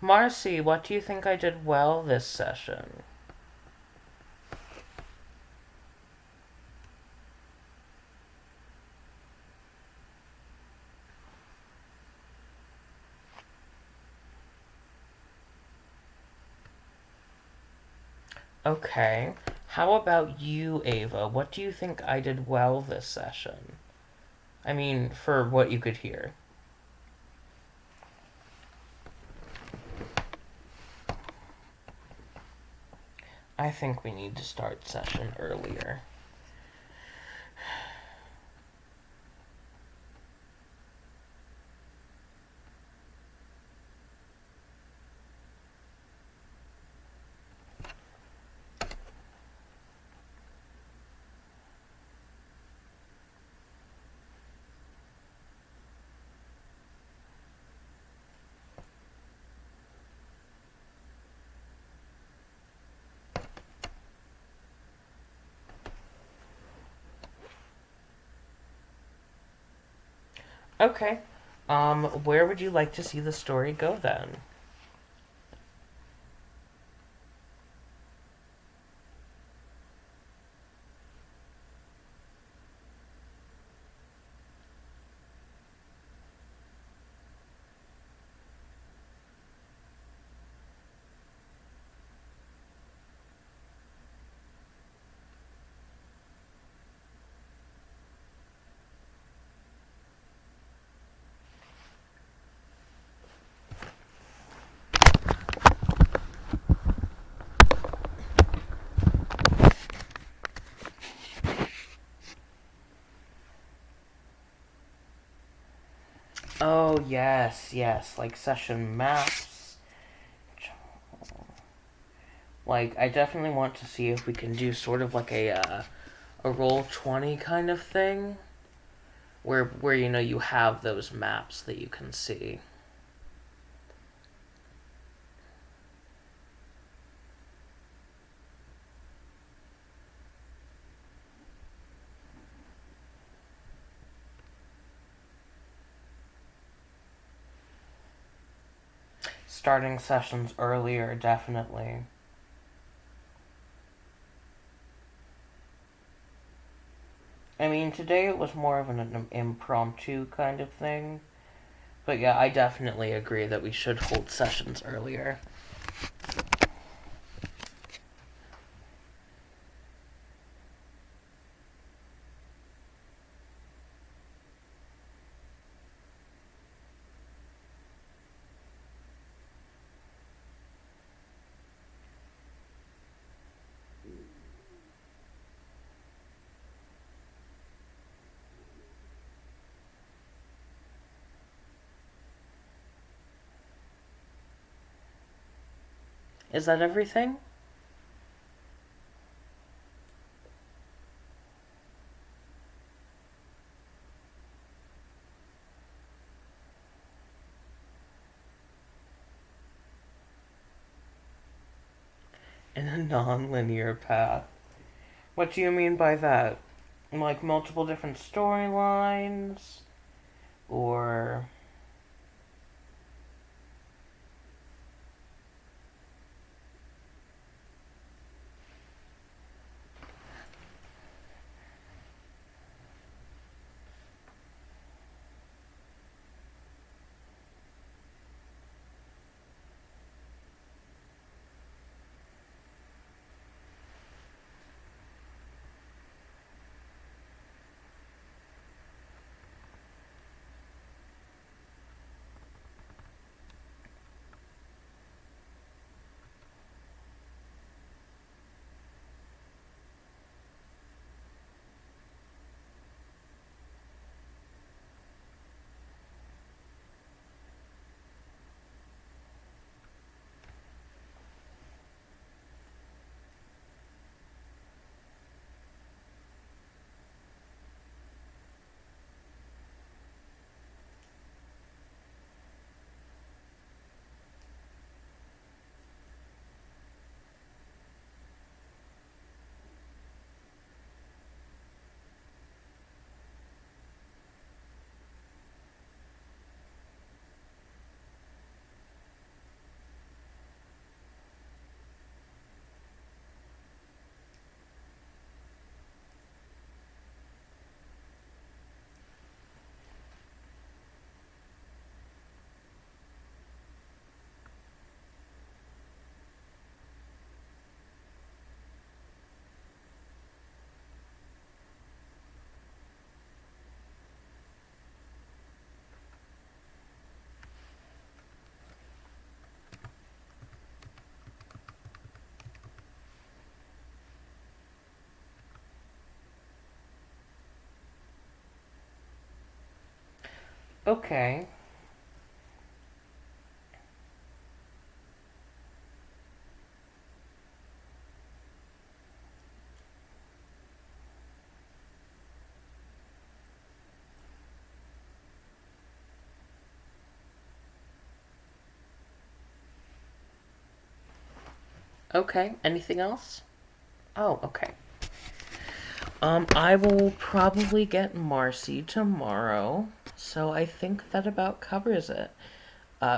Marcy, what do you think I did well this session? Okay. How about you, Ava? What do you think I did well this session? I mean, for what you could hear. I think we need to start session earlier. Okay. Where would you like to see the story go then? Oh, yes, yes, like session maps. Like, I definitely want to see if we can do sort of like a Roll20 kind of thing. Where you know, you have those maps that you can see. Starting sessions earlier, definitely. I mean, today it was more of an impromptu kind of thing. But yeah, I definitely agree that we should hold sessions earlier. Is that everything? In a non-linear path. What do you mean by that? Like multiple different storylines? Or... Okay. Okay, anything else? Oh, okay. I will probably get Marcy tomorrow, so I think that about covers it.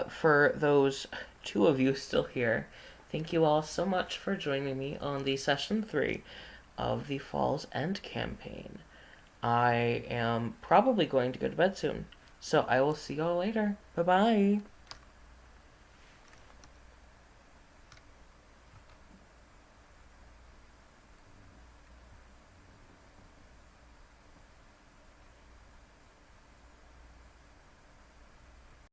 For those two of you still here, thank you all so much for joining me on the session 3 of the Falls End campaign. I am probably going to go to bed soon, so I will see you all later. Bye-bye.